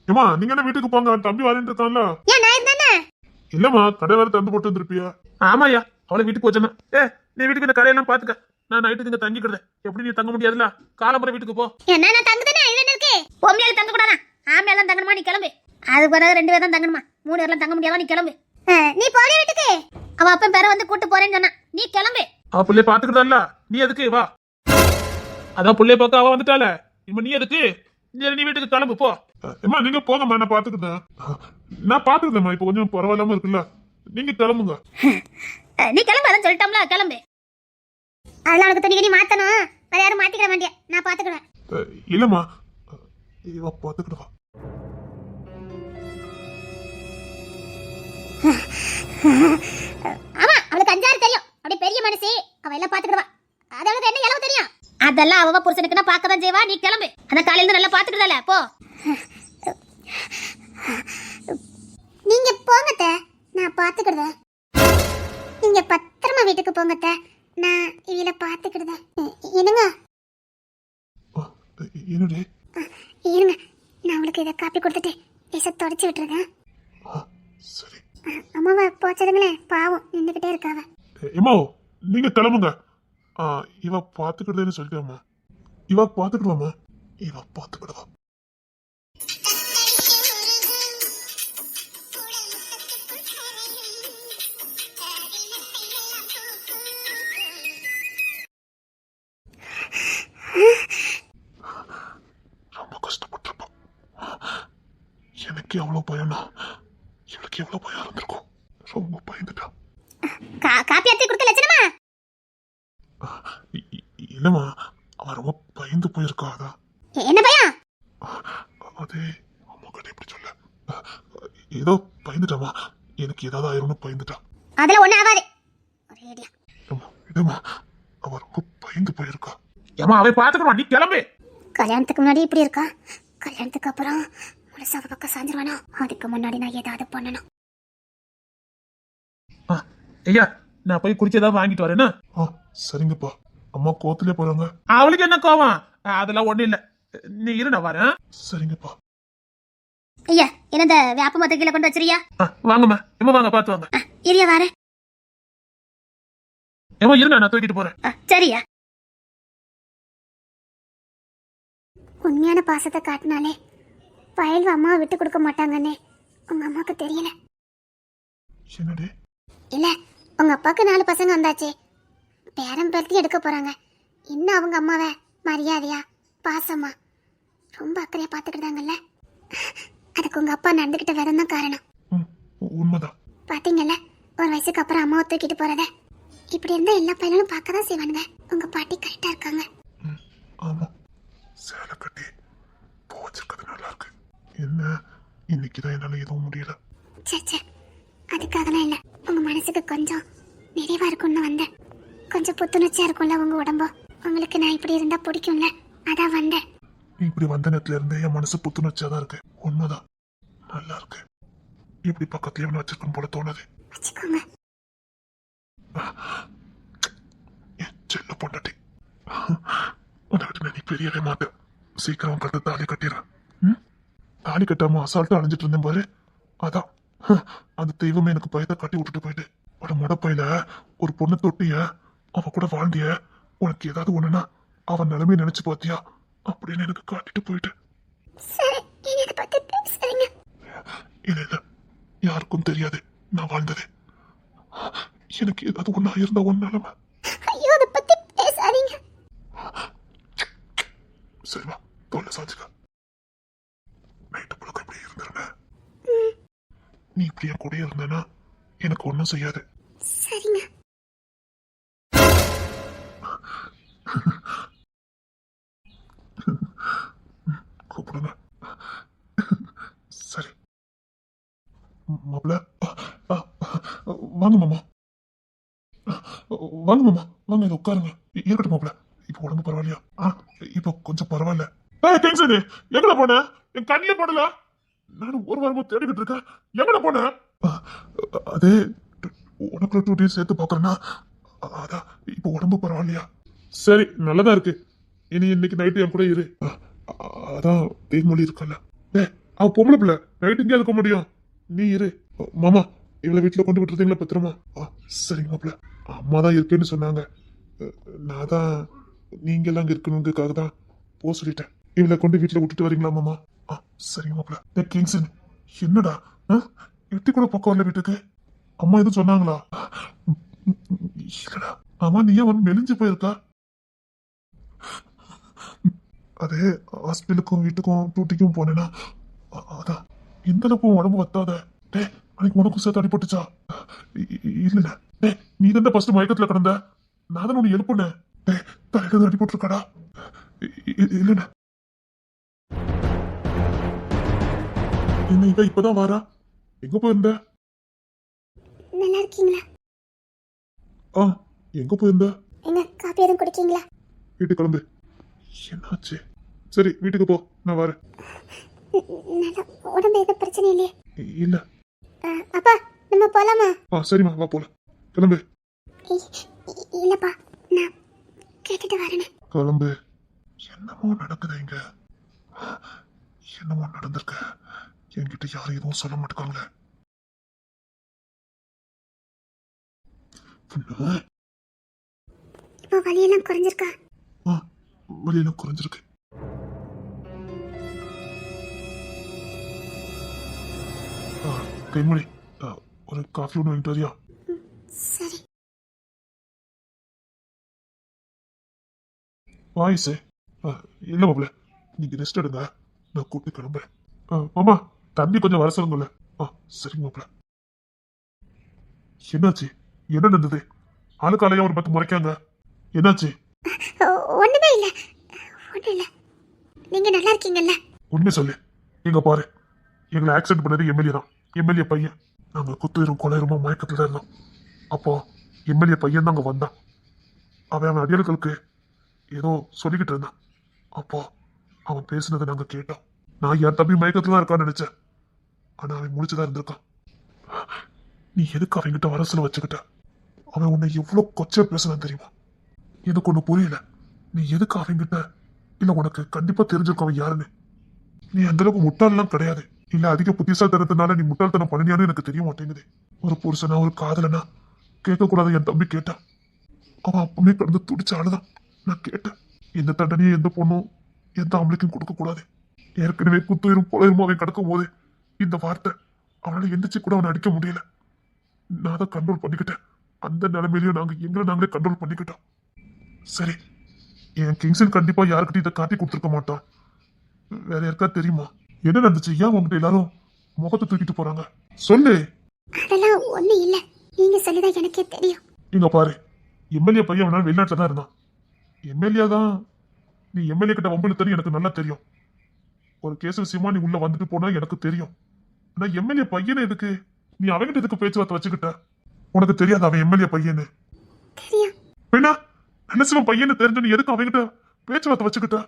[SPEAKER 3] ஏமா நீங்க என்ன வீட்டுக்கு போங்க, தம்பி வரேன்னு இருக்கான்ல.
[SPEAKER 2] ஏன் நான் இருந்தானே?
[SPEAKER 3] இல்லம்மா, கடை வேற திறந்து போட்டு வந்திருப்பியா? ஆமாயா, அவளை வீட்டுக்கு போச்சேன்னா. நீ வீட்டுக்கு இந்த கடையெல்லாம் பாத்துக்க, நான் நைட்டுக்கு இங்க தங்கிக்கிறேன். எப்படி நீ தங்க முடியாதுல, காலம்புற வீட்டுக்கு போ.
[SPEAKER 2] என்ன நான் தங்குதானே? இதுல என்ன இருக்கு? பொம்பளையால தங்க கூடாதா? ஆம்பளையால தங்கணுமா? நீ கிளம்பு. அது பிறகு 2 பேர் தான் தங்கணுமா, 3 பேர்லாம் தங்க முடியாதா? நீ கிளம்பு. நீ போற வீட்டுக்கு அவ அப்பன் பேர வந்து கூட்டு போறேன்னு சொன்னா, நீ கிளம்பு.
[SPEAKER 3] அவ புள்ளைய பாத்துக்கிட்டால, நீ எதுக்கு வா? அதான் புள்ளைய பார்க்க அவ வந்துட்டால, இப்ப நீ எதுக்கு? நீ வீட்டுக்கு கிளம்பு போ. அம்மா நீங்க போங்கம்மா, நான் பாத்துக்கிட்டேன். நான் பாத்துக்கிட்டேம்மா, இப்ப கொஞ்சம் பரவாயில்லாம இருக்குல்ல, நீங்க கிளம்புங்க.
[SPEAKER 2] நீ கிளம்பு, அதான் சொல்லிட்டோம்ல, கிளம்பு. அதெல்லாம் உனக்கு துணி கணி மாத்தணும், வேற யாரும் மாத்திக்கிற வேண்டிய, நான் பாத்துக்கிடுவேன்.
[SPEAKER 3] இல்லம்மா, இவ பாத்துக்கிடுவா.
[SPEAKER 2] ஆமா, அவளுக்கு 5 தெரியும், அப்படியே பெரிய மனசு, அவ எல்லாம் பாத்துக்கிடுவா. அது அவளுக்கு என்ன இளவு தெரியும்? அதெல்லாம் அவ புருஷனுக்குன்னா பார்க்கதான் செய்வா. நீ கிளம்பு, அந்த காலையில இருந்து நல்லா பாத்துக்கிட்டல போ. நீங்க போங்கத்த, நான் பாத்துக்கிடுவேன். நீங்க பத்திரமா வீட்டுக்கு போங்கத்த, நான் இவள பாத்துக்கிடுவேன். என்னங்க
[SPEAKER 3] என்னடே?
[SPEAKER 2] இருங்க, நான் உங்களுக்கு இதை காப்பி கொடுத்துட்டு இசை தொடச்சி விட்டுருங்க.
[SPEAKER 3] சரி.
[SPEAKER 2] அம்மாவை போச்சதுங்களே, பாவம் நின்றுகிட்டே இருக்காவ.
[SPEAKER 3] ஏமா நீங்க கிளம்புங்க. இவ பாத்துக்கிட்டேன்னு சொல்லிட்டேம்மா. இவ பாத்துக்கிடுவாமா, இவ பாத்துக்கிடுவா. ரொம்ப கஷ்டப்பட்டிருப்பா. எனக்கு எவ்வளவு பயம்னா இவளுக்கு எவ்வளவு பயம் இருந்திருக்கும். ரொம்ப பயந்துட்டா.
[SPEAKER 2] காப்பி ஆத்தி கொடுத்த லட்சணமா?
[SPEAKER 3] இல்லம்மா, அவ ரொம்ப பயந்து போயிருக்கா. அதான்.
[SPEAKER 2] என்ன பயம்?
[SPEAKER 3] அதே அம்மா கிட்ட எப்படி சொல்ல, ஏதோ பயந்துட்டாமா, எனக்கு ஏதாவது ஆயிரும்னு பயந்துட்டா.
[SPEAKER 2] அதெல்லாம் ஒண்ணு ஆகாது.
[SPEAKER 3] இதம்மா, அவ ரொம்ப பயந்து போயிருக்கா. ஏமா அவ பாத்துக்கணும், நீ கிளம்பு.
[SPEAKER 2] கல்யாணத்துக்கு முன்னாடி இப்படி இருக்கா, கல்யாணத்துக்கு அப்புறம் முழுசாக பக்கம் சாஞ்சிருவானா? அதுக்கு முன்னாடி நான் ஏதாவது பண்ணணும்.
[SPEAKER 4] ஐயா நான் போய் குடிச்சு ஏதாவது வாங்கிட்டு வரேன்னா.
[SPEAKER 3] சரிங்கப்பா. அம்மா கோத்துலயே போறாங்க.
[SPEAKER 4] அவளுக்கு என்ன கோவம்? அதெல்லாம் ஒண்ணும் இல்ல, நீ இரு நான் வரேன்.
[SPEAKER 3] சரிங்கப்பா.
[SPEAKER 2] ஐயா என்னத வேப்ப மத்த கீழே கொண்டு வச்சிரியா?
[SPEAKER 4] வாங்கம்மா, இம்மா வாங்க, பார்த்து வாங்க.
[SPEAKER 2] இரியா வார.
[SPEAKER 4] ஏமா இருங்க, நான் தூக்கிட்டு போறேன்.
[SPEAKER 2] சரியா. உண்மையான பாசத்தை காட்டினாலே பயல்வ அம்மாவை விட்டு கொடுக்க மாட்டாங்கன்னே உங்க அம்மாவுக்கு தெரியல.
[SPEAKER 3] என்னடி?
[SPEAKER 2] இல்ல, உங்க அப்பாவுக்கு 4 பசங்க வந்தாச்சு, பேரம் பேர்த்தி எடுக்க போறாங்க. இன்னும் அவங்க அம்மாவை மரியாதையா பாசமா ரொம்ப அக்கறையா பாத்துக்கிட்டாங்கல்ல, அதுக்கு உங்க அப்பா நடந்துகிட்ட விதம் தான் காரணம்.
[SPEAKER 3] உண்மைதான்.
[SPEAKER 2] பாத்தீங்கல்ல, ஒரு வயசுக்கு அப்புறம் அம்மாவை தூக்கிட்டு போறத. இப்படி இருந்தா எல்லா பையனும் பார்க்க தான் செய்வானுங்க. உங்க பாட்டி கரெக்டா இருக்காங்க.
[SPEAKER 3] ஆமா, சேலை கட்டி போச்சிருக்கிறது நல்லா இருக்கு. என்ன இன்னைக்குதான் என்னால எதுவும் முடியல.
[SPEAKER 2] சே, அதுக்காகலாம் இல்ல, உங்க மனசுக்கு கொஞ்சம் நிறைவா இருக்கும்னு வந்தேன். கொஞ்சம் புத்துணர்ச்சியா இருக்கும்ல உங்க உடம்போ. உங்களுக்கு நான் இப்படி இருந்தா பிடிக்கும்ல, அதான் வந்தேன்.
[SPEAKER 3] நீ இப்படி வந்த நேரத்துல இருந்து என் மனசு புத்துணர்ச்சியா தான் இருக்கு. உண்மைதான், நல்லா இருக்கு. இப்படி பக்கத்துலயே வச்சிருக்கணும் போல தோணுது.
[SPEAKER 2] வச்சுக்கோங்க.
[SPEAKER 3] என் செல்ல பொண்டாட்டி, அதை விட்டு நீ பெரியவே மாட்டேன். சீக்கிரம் கட்டு தாலி கட்டிடுறேன். தாலி கட்டாம அசால்ட்டா அழிஞ்சிட்டு இருந்தேன் பாரு, அதான் அந்த தெய்வமே எனக்கு பயத்தை காட்டி விட்டுட்டு போயிட்டு. ஒரு முடப்பையில ஒரு பொண்ணு தொட்டிய, அவ கூட வாழ்ந்திய, உனக்கு ஏதாவது ஒண்ணுன்னா அவன் நிலைமையை நினைச்சு பாத்தியா அப்படின்னு எனக்கு காட்டிட்டு போயிட்டு. இல்ல இல்ல, யாருக்கும் தெரியாது நான் வாழ்ந்தது. எனக்கு ஏதாவது ஒண்ணா இருந்தா ஒன்னு நிலைமை.
[SPEAKER 2] ஐயோ, அதை பத்தி பேசாதீங்க.
[SPEAKER 3] சரிவா, தோல்ல சாச்சுக்க. நைட்டு புழுக்க இப்படி இருந்திருந்தேன். நீ இப்படி என் கூட இருந்தேன்னா எனக்கு ஒன்றும் செய்யாது.
[SPEAKER 2] சரிங்க.
[SPEAKER 3] கூப்பிடுங்க. சரி மாப்பிள்ள, வாங்க மாமா, வாங்க மாமா, வாங்க இதை உட்காருங்க. இருக்கட்டும் மாப்பிள்ள, இப்போ உடம்பு பரவாயில்லையா? இப்போ கொஞ்சம் பரவாயில்ல. எங்கட போன? என் கண்ணிலே போடல. நானும் ஒரு வாரமா தேடிக்கிட்டு இருக்கேன். எங்கட போன? அது உனக்கு 2 days சேர்த்து பாக்குறேன்னா, அதான் இப்போ உடம்பு பரவாயில்லையா? சரி, நல்லதா இருக்கு. இனி இன்னைக்கு நைட்டு என் கூட இரு. அதான் தேன்மொழி இருக்கல, அவ பொம்பளை பிள்ளை, நைட்டு இங்கே இருக்க முடியும். நீ இரு. மாமா, இவளை வீட்டுல கொண்டு விட்டுருந்தீங்களா பத்திரமா? சரிங்க மாப்பிள்ள. அம்மா தான் இருக்கேன்னு சொன்னாங்க. நான் தான் நீங்க எல்லாம் அங்க இருக்கணுங்கிறதுக்காக தான் போக சொல்லிட்டேன். இவளை கொண்டு வீட்டுல விட்டுட்டு வரீங்களா மாமா? சரிங்க மாப்பிள்ள. கிங்ஸன், என்னடா எட்டி கூட பக்கம் வரல வீட்டுக்கு? அம்மா எதுவும் சொன்னாங்களா? இல்லடா. ஆமா, நீ ஏன் மெலிஞ்சு போயிருக்கா? அது ஹாஸ்பிட்டலுக்கும் வீட்டுக்கும் டூட்டிக்கும் போனேன்னா, அதான் எந்த அளவுக்கு உடம்பு வத்தாத. அன்னைக்கு உனக்கும் சேர்த்து அடிபட்டுச்சா? இல்ல, நீ தான் ஃபர்ஸ்ட் மயக்கத்துல கிடந்த. நான் தான் உன்னை எழுப்புனேன். தலையில அடிபட்டுருக்காடா? இல்ல, என்ன இவ இப்பதான் வாரா? எங்க போயிருந்த?
[SPEAKER 2] நல்லா இருக்கீங்களா?
[SPEAKER 3] எங்க போயிருந்த?
[SPEAKER 2] என்ன காப்பி எதுவும் குடிக்கீங்களா?
[SPEAKER 3] வீட்டுக்கு கிளம்பு. என்னாச்சு? சரி, வீட்டுக்கு போ, நான் வரேன்.
[SPEAKER 2] நல்லா உடம்பு எதுவும் பிரச்சனை இல்லையே?
[SPEAKER 3] இல்ல.
[SPEAKER 2] அப்பா, நம்ம போலாமா?
[SPEAKER 3] சரிம்மா, வா போலாம். கிளம்பு.
[SPEAKER 2] இல்லப்பா, நான் கேட்டுட்டு வரேன்.
[SPEAKER 3] கிளம்பு. என்னமோ நடக்குது இங்க. என்னமோ நடந்திருக்க. என்கிட்ட யாரும் எதுவும் சொல்ல மாட்டாங்களே.
[SPEAKER 2] இப்போ வலியெல்லாம் குறைஞ்சிருக்கா?
[SPEAKER 3] வலியெல்லாம் குறைஞ்சிருக்கு. கைமொழி, ஒரு காஃபி ஒன்று வாங்கிட்டு வரியா?
[SPEAKER 2] சரி.
[SPEAKER 3] வாய்ஸே இல்ல மாப்பிள்ள, நீங்க ரெஸ்ட் எடுங்க, நான் கூப்பிட்டு கிளம்புறேன். மாமா, தண்ணி கொஞ்சம் வர சொல்லுங்கல்ல. சரிங்க மாப்பிள்ள. என்னாச்சு? என்ன நடந்தது? ஆளுக்காலையா ஒரு 10 முறைக்காங்க. என்னாச்சு?
[SPEAKER 2] ஒண்ணுமே இல்ல, ஒண்ணும் இல்ல. நீங்க நல்லா இருக்கீங்கல்ல?
[SPEAKER 3] உண்மை சொல்லு. எங்க பாரு, எங்களை ஆக்சிடென்ட் பண்ணது எம்எல்ஏ தான். எம்எல்ஏ பையன். நாங்க குத்துயிரும் கொலையுமா மயக்கத்துல தான் இருந்தோம். அப்போ எம்எல்ஏ பையன் தான் அங்க வந்தான். அவன் அடியாட்களுக்கு ஏதோ சொல்லிக்கிட்டு இருந்தான். அப்போ அவன் பேசுனதை நாங்க கேட்டோம். நான் என் தம்பி மயக்கத்துல தான் இருக்கான்னு நினைச்சேன். ஆனா அவன் முடிச்சுதான் இருந்திருக்கான். நீ எதுக்கு அவன்கிட்ட வரசுல வச்சுக்கிட்ட? அவன் உன்னை எவ்வளவு கொச்சை பேசுனான் தெரியுமா? எனக்கு ஒண்ணு புரியல. நீ எதுக்கு அவன்கிட்ட? இல்ல உனக்கு கண்டிப்பா தெரிஞ்சிருக்கும் அவன் யாருன்னு. நீ அந்த அளவுக்கு முட்டாள்லாம் கிடையாது. இல்ல அதிக புத்திசாலித்தனத்தினால நீ முட்டாள்தனம் பண்ணினியான்னு எனக்கு தெரிய மாட்டேங்குது. ஒரு புருஷனா ஒரு காதலனா கேட்கக்கூடாது என் தம்பி கேட்டான். அவன் அப்பவுமே கடந்து துடிச்ச ஆளுதான். நான் கேட்டேன், எந்த தண்டனையும் எந்த பொண்ணும் எந்த ஆம்பளைக்கும் கொடுக்க கூடாது. ஏற்கனவே குத்துயிரும் புலயிருமோ அவன் கிடக்கும் போது இந்த வார்த்தை அவனால எந்திரிச்சு கூட அவனை அடிக்க முடியல. நான் தான் கண்ட்ரோல் பண்ணிக்கிட்டேன். அந்த நிலைமையிலையும் நாங்க எங்களை நாங்களே கண்ட்ரோல் பண்ணிக்கிட்டோம். சரி, என் கிங்ஸன் கண்டிப்பா யாருக்கிட்டையும் இதை காட்டி கொடுத்துருக்க மாட்டான். வேற யாருக்கா தெரியுமா என்ன நடந்துச்சு? ஏன் உங்ககிட்ட எல்லாரும் முகத்தை தூக்கிட்டு போறாங்க? சொல்லு.
[SPEAKER 2] அதெல்லாம் ஒண்ணு இல்ல, நீங்க சொல்லிதான் எனக்கே தெரியும்.
[SPEAKER 3] இங்க பாரு, எம்எல்ஏ பையன் அவனால வெளிநாட்டுல தான் இருந்தான். எம்எல்ஏ தான். நீ எம்எல்ஏ கிட்ட வம்பிழுத்தன்னு எனக்கு நல்லா தெரியும். ஒரு கேஸ் விஷயமா நீ உள்ள வந்துட்டு போனா எனக்கு தெரியும். ஆனா எம்எல்ஏ பையனை எதுக்கு நீ அவன்கிட்ட எதுக்கு பேச்சுவார்த்தை வச்சுக்கிட்ட? உனக்கு தெரியாது அவன் எம்எல்ஏ பையன்னு?
[SPEAKER 2] தெரியும்.
[SPEAKER 3] வேணா நல்ல பையன்னு தெரிஞ்சு நீ எதுக்கு அவன்கிட்ட பேச்சுவார்த்தை வச்சுக்கிட்ட?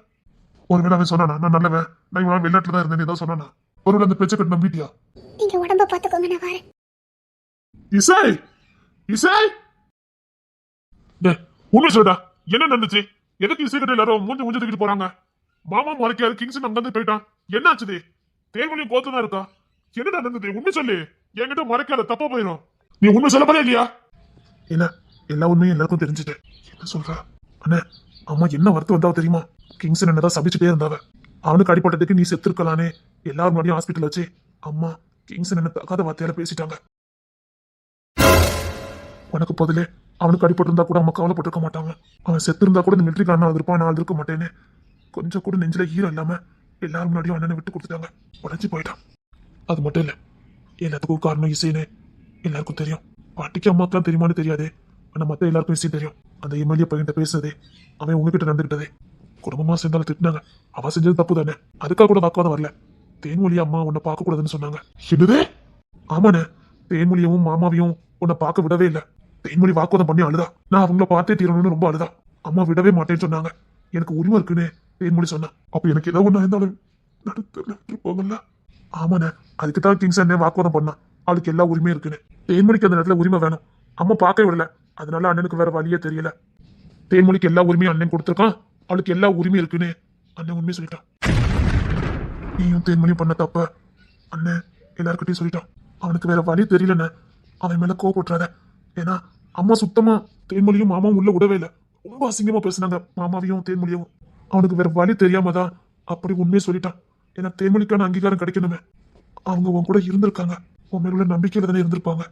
[SPEAKER 3] ஒருவேளை அவன் சொன்னானா நான் நல்லவன், நான் இவன் வெளிநாட்டுல தான் இருந்தேன் ஏதாவது சொன்னானா? ஒருவேளை அந்த பேச்சை கட்டு நம்பிட்டியா?
[SPEAKER 2] நீங்க உடம்ப பாத்துக்கோங்க, நான் வரேன்.
[SPEAKER 3] இசை இசை உண்மை சொல்டா, என்ன நடந்துச்சு? எதுக்கு இசை கிட்ட எல்லாரும் மூஞ்சி மூஞ்சி தூக்கிட்டு போறாங்க? மாமா முறைக்காரு, கிங்ஸன் அங்கிருந்து போயிட்டான். என்ன ஆச்சுது? தேர்வுலையும் கோத்து தான் இருக்கா? என்ன நடந்தது? உண்மை சொல்லு. என்கிட்ட மறைக்காத, தப்பா போயிடும். நீ உண்மை சொல்ல போறியா இல்லையா? இல்ல, எல்லா உண்மையும் எல்லாருக்கும் தெரிஞ்சுட்டு. என்ன சொல்ற? அண்ணே, அம்மா என்ன வருத்தம் வந்தாவ தெரியுமா? கிங்ஸன் என்னதான் சபிச்சுட்டே இருந்தாவ. அவனுக்கு அடிப்பட்டதுக்கு நீ செத்துருக்கலானே எல்லாரும் முன்னாடியும் ஹாஸ்பிட்டல் வச்சு அம்மா கிங்ஸன் என்ன தகாத வார்த்தையால பேசிட்டாங்க. உனக்கு பதிலே அவனுக்கு அடிபட்டிருந்தா கூட அம்மா கவலைப்பட்டிருக்க மாட்டாங்க. அவன் செத்து இருந்தா கூட இந்த மிலிட்டரிக்காரன் இருப்பான், நான் இருக்க மாட்டேன்னு கொஞ்சம் கூட நெஞ்சில ஈரம் இல்லாம எல்லாரும் முன்னாடியும் அண்ணனை விட்டு கொடுத்துட்டாங்க. உடஞ்சி போயிட்டான். அது மட்டும் இல்ல, எல்லாத்துக்கும் காரணம் இசைன்னு எல்லாருக்கும் தெரியும். பாட்டிக்கு அம்மாக்கெல்லாம் தெரியுமான்னு தெரியாது. ஆனா மத்த எல்லாருக்கும் இசை தெரியும். அந்த எம்எல்ஏ பையன்கிட்ட பேசுனதே, அவன் உங்ககிட்ட நடந்துகிட்டதே குடும்பமா சேர்ந்தாலும் திட்டினாங்க. அவ செஞ்சது தப்பு தானே, அதுக்காக கூட வாக்குவாதம் வரல. தேன்மொழி அம்மா உன்னை பார்க்க கூடாதுன்னு சொன்னாங்க. என்னது? ஆமாண்ணே, தேன்மொழியவும் மாமாவையும் உன்னை பார்க்க விடவே இல்லை. தேன்மொழி வாக்குவாதம் பண்ணி அழுதா. நான் அவங்கள பார்த்தே தீரணும்னு ரொம்ப அழுதா. அம்மா விடவே மாட்டேன்னு சொன்னாங்க. எனக்கு உரிமை இருக்குன்னு தேன்மொழி சொன்னா. அப்ப எனக்கு ஏதாவது ஒண்ணா இருந்தாலும் நடுத்தல போகல. ஆமாண்ணே, அதுக்கு தான் கிங்ஸ் அண்ணே வாக்குவாதம் பண்ணா. அவளுக்கு எல்லா உரிமையும் இருக்குன்னு. தேன்மொழிக்கு அந்த நேரத்துல உரிமை வேணும். அம்மா பார்க்க விடல. அதனால அண்ணனுக்கு வேற வழியே தெரியல. தேன்மொழிக்கு எல்லா உரிமையும் அண்ணன் கொடுத்துருக்கான். அவளுக்கு எல்லா உரிமையும் இருக்குன்னு அண்ணன் உண்மையை சொல்லிட்டான். நீயும் தேன்மொழியும் பண்ண தப்ப அண்ணன் எல்லாருக்கிட்டையும் சொல்லிட்டான். அவனுக்கு வேற வழி தெரியலன்னு அவன் மேல கோவப்பட்டுறாத. ஏன்னா அம்மா சுத்தமா தேன்மொழியும் மாமாவும் உள்ள விடவே இல்லை. ரொம்ப அசிங்கமா பேசுனாங்க மாமாவையும் தேன்மொழியும். அவனுக்கு வேற வழி தெரியாம தான் அப்படி உண்மையை சொல்லிட்டான். ஏன்னா தேன்மொழிக்கான அங்கீகாரம் கிடைக்கணுமே. அவங்க உன் கூட இருந்திருக்காங்க, உன் மேல உள்ள நம்பிக்கையில தானே இருந்திருப்பாங்க.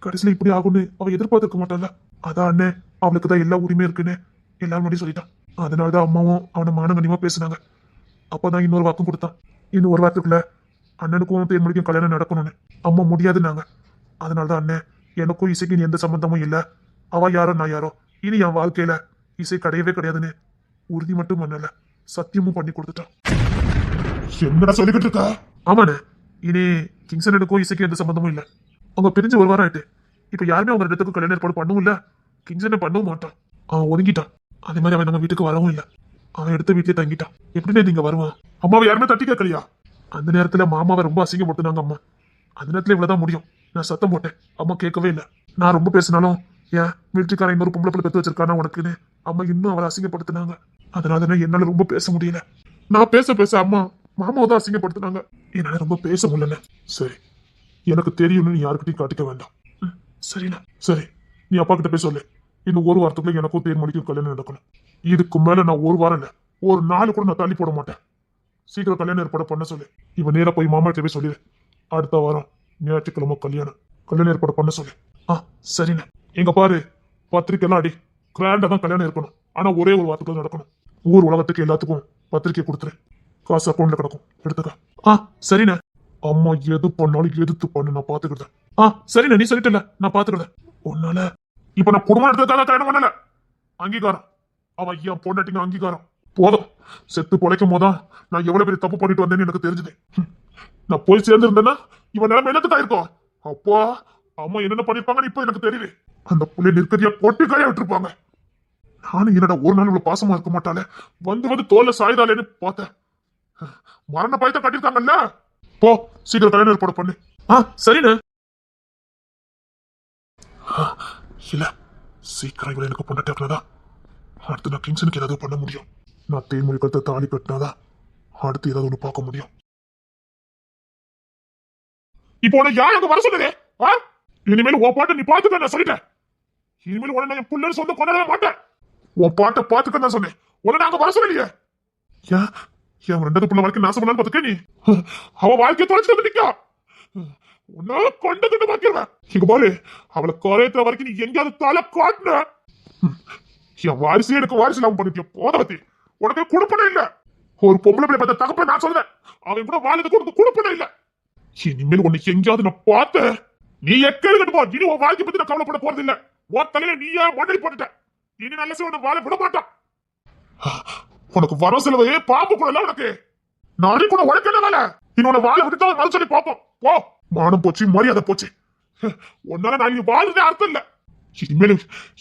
[SPEAKER 3] கடைசியில இப்படி ஆகும்னு அவ எதிர்பார்த்திருக்க மாட்டான்ல. அதான் அண்ணன் அவளுக்கு தான் எல்லா உரிமையும் இருக்குன்னு எல்லாரும் முன்னாடி சொல்லிட்டான். அதனாலதான் அம்மாவும் அவனை மானங்கனியமா பேசினாங்க. அப்பதான் இன்னொரு வாக்கும் கொடுத்தான். இன்னும் ஒரு வாரத்துக்குள்ள அண்ணனுக்கும் தேன்மொழிக்கும் கல்யாணம் நடக்கணும்னு. அம்மா முடியாதுன்னாங்க. அதனாலதான் அண்ணன் எனக்கும் இசைக்கு எந்த சம்பந்தமும் இல்ல, அவ யாரோ நான் யாரோ, இனி என் வாழ்க்கையில இசை கிடையவே கிடையாதுன்னு உறுதி மட்டும் பண்ணல, சத்தியமும் பண்ணி கொடுத்துட்டான். என்னடா சொல்லிக்கிட்டு இருக்கா? ஆமாண்ணே, இனி கிங்ஸனுக்கும் இசைக்கும் எந்த சம்பந்தமும் இல்ல. அவங்க பிரிஞ்சு ஒரு வாரம் ஆயிட்டு. இப்ப யாருமே அவங்க இடத்துக்கு கல்யாணம் ஏற்பாடு பண்ணவும் இல்ல, கிங்ஸனை பண்ணவும் மாட்டான். அவன் ஒதுங்கிட்டான். அதே மாதிரி அவன் நம்ம வீட்டுக்கு வரவும் இல்லை. அவன் எடுத்த வீட்லயே தங்கிட்டான். எப்படின்னே நீங்க வருவான்? அம்மாவை யாருமே தட்டி கேட்கலையா? அந்த நேரத்துல மாமாவை ரொம்ப அசிங்கப்படுத்தினாங்க அம்மா. அந்த நேரத்துல இவ்வளவுதான் முடியும். நான் சத்தம் போட்டேன், அம்மா கேட்கவே இல்லை. நான் ரொம்ப பேசினாலும் ஏன் மிலிட்டரிக்காரன் இன்னொரு பொம்பளை பிள்ளை பெற்று வச்சிருக்கானா உனக்குன்னு அம்மா இன்னும் அவளை அசிங்கப்படுத்தினாங்க. அதனால என்னால ரொம்ப பேச முடியல. நான் பேச அம்மா மாமாவை தான் அசிங்கப்படுத்தினாங்க. என்னால ரொம்ப பேச முடியல. சரி, எனக்கு தெரியும்னு நீ யாருக்கிட்டையும் காட்டிக்க வேண்டாம். சரிண்ணா. சரி, நீ அப்பா கிட்ட போய் சொல்லு. இன்னும் ஒரு வாரத்துக்குள்ள எனக்கும் தேன்மொழிக்கும் கல்யாணம் நடக்கணும். இதுக்கு மேல நான் ஒரு வாரம் இல்ல, ஒரு நாள் கூட நான் தள்ளி போட மாட்டேன். சீக்கிரம் கல்யாணம் ஏற்பாடு பண்ண சொல்லு. இவன் நேரா போய் மாமா கிட்ட போய் சொல்லிடு. அடுத்த வாரம் ஞாயிற்றுக்கிழமை கல்யாணம் ஏற்பாடு பண்ண சொல்லு. சரிண்ணே. எங்க பாரு, பத்திரிக்கை எல்லாம் அடி, கிராண்டா தான் கல்யாணம் இருக்கணும். ஆனா ஒரே ஒரு வாரத்துக்குள்ள நடக்கணும். ஊர் உலகத்துக்கு எல்லாத்துக்கும் பத்திரிக்கை கொடுத்துரு. காசு அக்கௌண்ட்ல கிடக்கும், எடுத்துக்க. சரிண்ணே. அம்மா எது பண்ணாலும் எதிர்த்து பண்ணு, நான் பாத்துக்கிட்டேன். சரிண்ணே, நீ சொல்லிட்டல, நான் பாத்துக்கிட்டேன். உன்னால இப்ப நான் குடும்பம் எடுத்ததுக்காக கல்யாணம் பண்ணல, அங்கீகாரம். அவன் என் பொண்டாட்டிங்க அங்கீகாரம் போதும். செத்து பொழைக்கும் போதான் நான் எவ்வளவு பெரிய தப்பு பண்ணிட்டு வந்தேன்னு எனக்கு தெரிஞ்சது. நான் போய் சேர்ந்து இருந்தேன்னா இவன் நிலைமை என்னத்துக்கா இருக்கும்? அப்பா அம்மா என்னென்ன பண்ணிருப்பாங்கன்னு இப்ப எனக்கு தெரியுது. அந்த புள்ளை நிற்கதியா கொட்டி காய விட்டுருப்பாங்க. நானும் என்னடா ஒரு நாள் இவ்வளவு பாசமா இருக்க மாட்டாளே, வந்து தோல்ல சாயுதாலேன்னு பார்த்தேன். மரண பயத்தை கட்டிருக்காங்கல்ல, போ சீக்கிரம் கல்யாணம் ஏற்பாடு பண்ணு.
[SPEAKER 4] சரிண்ணே.
[SPEAKER 3] இல்ல, சீக்கிரம் இவளை எனக்கு பொண்டாட்டி ஆக்குனாதான் அடுத்து நான் கிங்ஸனுக்கு ஏதாவது பண்ண முடியும். நான் தேன்மொழி கழுத்தை தாலி கட்டினாதான் அடுத்து ஏதாவது ஒண்ணு பார்க்க முடியும். இப்போ உனக்கு யார் அங்க வர சொன்னதே? இனிமேல் உன் பாட்டை நீ பார்த்துக்க நான் சொல்லிட்டேன். இனிமேல் உடனே என் புள்ளன்னு சொந்த கொண்டாடவே மாட்டேன். உன் பாட்டை பார்த்துக்க நான் சொன்னேன், உடனே அங்க வர சொல்லலையே. ஏன் என் ரெண்டாவது புள்ள வரைக்கும் நாசம் பண்ணான்னு பார்த்துக்க நீ. அவ வாழ்க்கையை தொலைச்சிட்டு நிக்கா, உன்னால கொண்டது பாக்கிறவன். இங்க பாரு, அவளை குறையத்துல வரைக்கும் நீ எங்கேயாவது தலை காட்டுன என் வாரிசே எனக்கு வாரிசு இல்லாம பண்ணிட்டிய போதாத்தி. உனக்கு குடுப்பணம் இல்ல. ஒரு பொம்பளை பிள்ளை பார்த்த தகப்ப நான் சொல்றேன், அவன் கூட வாழ்றதுக்கு உனக்கு குடுப்பணம் இல்ல. இனிமேல் உன்னை எங்கேயாவது நான் பார்த்தேன், நீ எக்கேடு போ. இனி உன் வாழ்க்கை பத்தி நான் கவலைப்பட போறது இல்ல. உன் தலையில நீயே மண்ணடி போட்டுட்ட. இனி நல்ல சிவனை வாழ விட மாட்டான். உனக்கு வர செலவு பாம்பு கூட இல்ல உனக்கு. நானே கூட உனக்கு என்ன வேலை? இன்னொன்னு வாழ விட்டுட்டா மறு சொல்லி பார்ப்போம். போ. மானம் போச்சு, மரியாதை போச்சு. உன்னால நான் இங்க வாழ்றதே அர்த்தம் இல்ல. இனிமேல்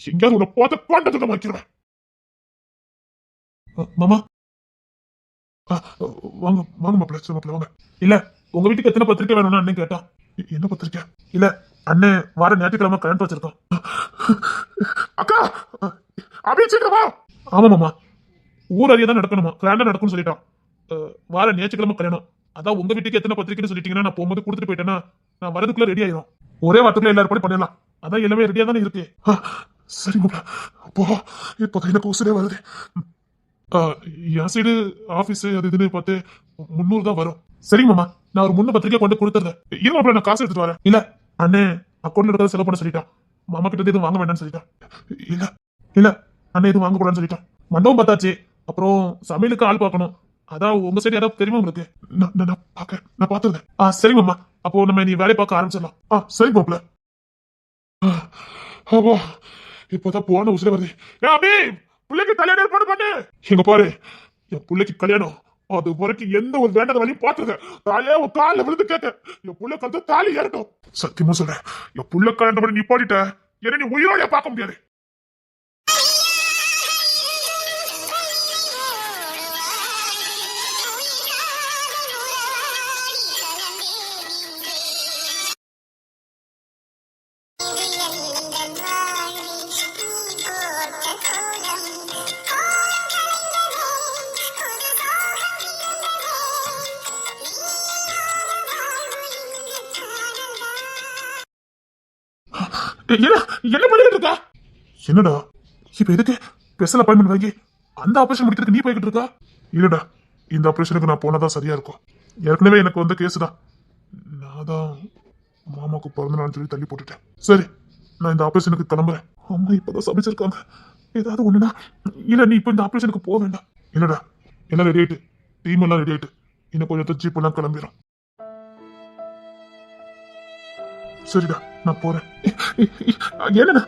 [SPEAKER 3] எங்கேயாவது உன்னை போத கொண்டதை வைக்கிறேன்.
[SPEAKER 4] மாமா
[SPEAKER 3] வாங்க வாங்க மாப்பிள்ள, மாப்பிள்ள வாங்க.
[SPEAKER 4] இல்ல, உங்க வீட்டுக்கு எத்தனை பத்திரிக்கை வேணும்னு அண்ணன் கேட்டான்.
[SPEAKER 3] என்ன பத்திரிக்கை?
[SPEAKER 4] இல்ல, அண்ணன் வார ஞாயிற்றுக்கிழமை கல்யாணம் வச்சிருக்கோம்.
[SPEAKER 3] அக்கா அப்படியே சீக்கிரமா.
[SPEAKER 4] ஆமா மாமா, ஊர் அறிய தான் நடக்கணுமா, கிராண்டா நடக்கும்னு சொல்லிட்டான். வார ஞாயிற்றுக்கிழமை கல்யாணம். அதான் உங்க வீட்டுக்கு எத்தனை பத்திரிக்கைன்னு சொல்லிட்டீங்கன்னா நான் போகும்போது கொடுத்துட்டு போயிட்டேன்னா நான் வரதுக்குள்ள ரெடி ஆயிரும். ஒரே வாரத்துக்குள்ள எல்லாரும் கூட பண்ணிடலாம். அதான் எல்லாமே ரெடியா தானே இருக்கு.
[SPEAKER 3] சரி மாப்பிள்ள, அப்போ இப்போ எனக்கு உசுரே வருது. என் சைடு ஆபீஸ் அது இதுன்னு பார்த்து 300 தான் வரும்.
[SPEAKER 4] சரிங்க மாமா, நான் ஒரு 3 பத்திரிக்கை கொண்டு கொடுத்துறேன்.
[SPEAKER 3] இரு மாப்பிள்ள, நான் காசு எடுத்துட்டு வரேன்.
[SPEAKER 4] இல்ல, அண்ணன் அக்கௌண்ட்ல இருக்கிறத செலவு பண்ண சொல்லிட்டான். மாமா கிட்ட எதுவும் வாங்க வேண்டாம்னு சொல்லிட்டான்.
[SPEAKER 3] இல்ல
[SPEAKER 4] இல்ல, அண்ணன் எதுவும் வாங்க கூடாதுன்னு சொல்லிட்டான். மண்டபம் பார்த்தாச்சு, அப்புறம் சமையலுக்கு ஆள் பார்க்கணும். அதான் உங்க சைடு யாராவது தெரியுமா உங்களுக்கு?
[SPEAKER 3] நான் பாத்துறேன்.
[SPEAKER 4] சரி மாமா, அப்போ நம்ம நீ வேலை பார்க்க ஆரம்பிச்சிடலாம்.
[SPEAKER 3] சரி மாப்பிள்ள. அப்போ இப்போதான் போன உசுரே வருது. அபி, பிள்ளைக்கு கல்யாணம் ஏற்பாடு பண்ணு. எங்க பாரு, என் பிள்ளைக்கு கல்யாணம் அது வரைக்கும் எந்த ஒரு வேண்டாத வழியும் பாத்துக்க. தாயே ஒரு காலில் விழுந்து கேட்க, என் புள்ள கழுத்து தாலி ஏறட்டும். சத்தியமா சொல்றேன், என் புள்ள கல்யாணம் பண்ணி நீ பாடிட்ட, என்ன நீ உயிரோட பார்க்க முடியாது.
[SPEAKER 4] என்ன பண்ணிட்டு இருக்கா?
[SPEAKER 3] என்னடா இப்ப எதுக்கு ஸ்பெஷல் அப்பாயின்மெண்ட் வாங்கி அந்த ஆபரேஷன் முடிக்கிறதுக்கு நீ போய்கிட்டு இருக்கா? இல்லடா, இந்த ஆபரேஷனுக்கு நான் போனதான் சரியா இருக்கும். ஏற்கனவே எனக்கு வந்த கேஸ் தான். நான் தான் மாமாவுக்கு பிறந்த நாள் சொல்லி தள்ளி போட்டுட்டேன். சரி, நான் இந்த ஆபரேஷனுக்கு கிளம்புறேன். அம்மா இப்பதான் சமைச்சிருக்காங்க, ஏதாவது ஒண்ணுனா. இல்ல, நீ இப்ப இந்த ஆபரேஷனுக்கு போக வேண்டாம். இல்லடா, எல்லாம் ரெடி ஆயிட்டு, டீம் எல்லாம் ரெடி ஆயிட்டு, இன்னும் கொஞ்சம் ஜீப் எல்லாம் கிளம்பிடும். சரிடா, நான் போறேன்.
[SPEAKER 4] என்னடா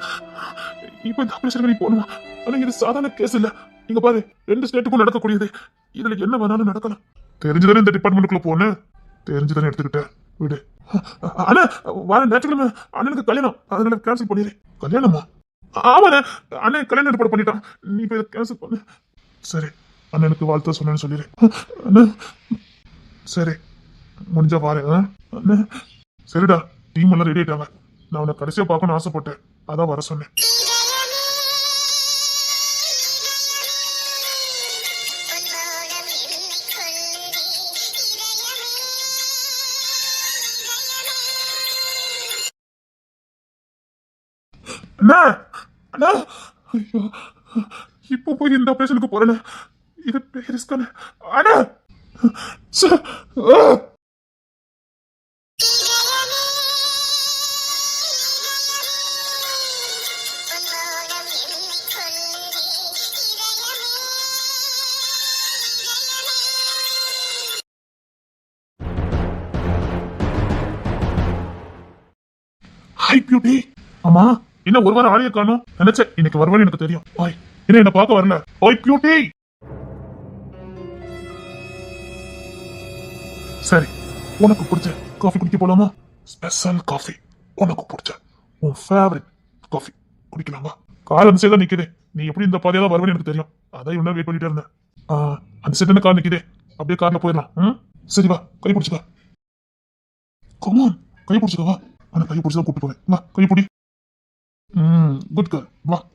[SPEAKER 4] இப்ப இந்த ஆபரேஷன் நீ போகணுமா? ஆனா இது சாதாரண கேஸ் இல்ல. இங்க பாரு, 2 ஸ்டேட்டுக்கும் நடக்கக்கூடியது. இதுல என்ன வேணாலும் நடக்கலாம்.
[SPEAKER 3] தெரிஞ்சுதானே இந்த டிபார்ட்மெண்ட்டுக்குள்ள போனேன், தெரிஞ்சுதானே எடுத்துக்கிட்டேன். விடு.
[SPEAKER 4] ஆனா வார ஞாயிற்றுக்கிழமை அண்ணனுக்கு கல்யாணம், அதனால கேன்சல் பண்ணிடு.
[SPEAKER 3] கல்யாணமா?
[SPEAKER 4] ஆமாண்ணே, அண்ணன் கல்யாணம் ஏற்பாடு பண்ணிட்டான். நீ இப்ப கேன்சல் பண்ணு.
[SPEAKER 3] சரி, அண்ணனுக்கு வாழ்த்து சொன்னேன்னு சொல்லிடு. சரி, முடிஞ்சா வாரேன். சரிடா, டீம் எல்லாம் ரெடி ஆயிட்டாங்க. நான் உன்னை கடைசியா பார்க்கணும்னு ஆசைப்பட்டேன், அதான் வர சொன்னேன்.
[SPEAKER 4] அண்ணா, அண்ணா, ஐயோ, இப்போ போய் இந்த ஆபரேஷனுக்கு போறேன். இது ரிஸ்கான. அண்ணா,
[SPEAKER 3] ஹை பியூட்டி.
[SPEAKER 4] ஆமா, இன்னும் ஒரு வாரம் ஆளைய காணும். நினைச்சேன் இன்னைக்கு வருவான்னு எனக்கு தெரியும்.
[SPEAKER 3] ஓய், என்ன பார்க்க வரல? ஓய் பியூட்டி. சரி, உனக்கு பிடிச்ச காஃபி குடிக்க போலாமா? ஸ்பெஷல் காஃபி, உனக்கு பிடிச்ச உன் ஃபேவரட் காஃபி குடிக்கலாமா? கார் அந்த சைடு தான் நிக்குது. நீ எப்படி இந்த பாதையா தான் வருவேன்னு எனக்கு தெரியும். அதான் இவ்வளவு வெயிட் பண்ணிட்டே இருந்தேன். அந்த சைடு கார் நிக்குது,
[SPEAKER 4] அப்படியே கார்ல போயிடலாம். ம்?
[SPEAKER 3] சரி வா, கை பிடிச்சுக்க. கமான், கை பிடிச்சுக்க வா. ஆனா கை பிடிச்சதான் கூப்பிட்டு போவேன். வா, கை பிடி. குட் கேர்ள், வா.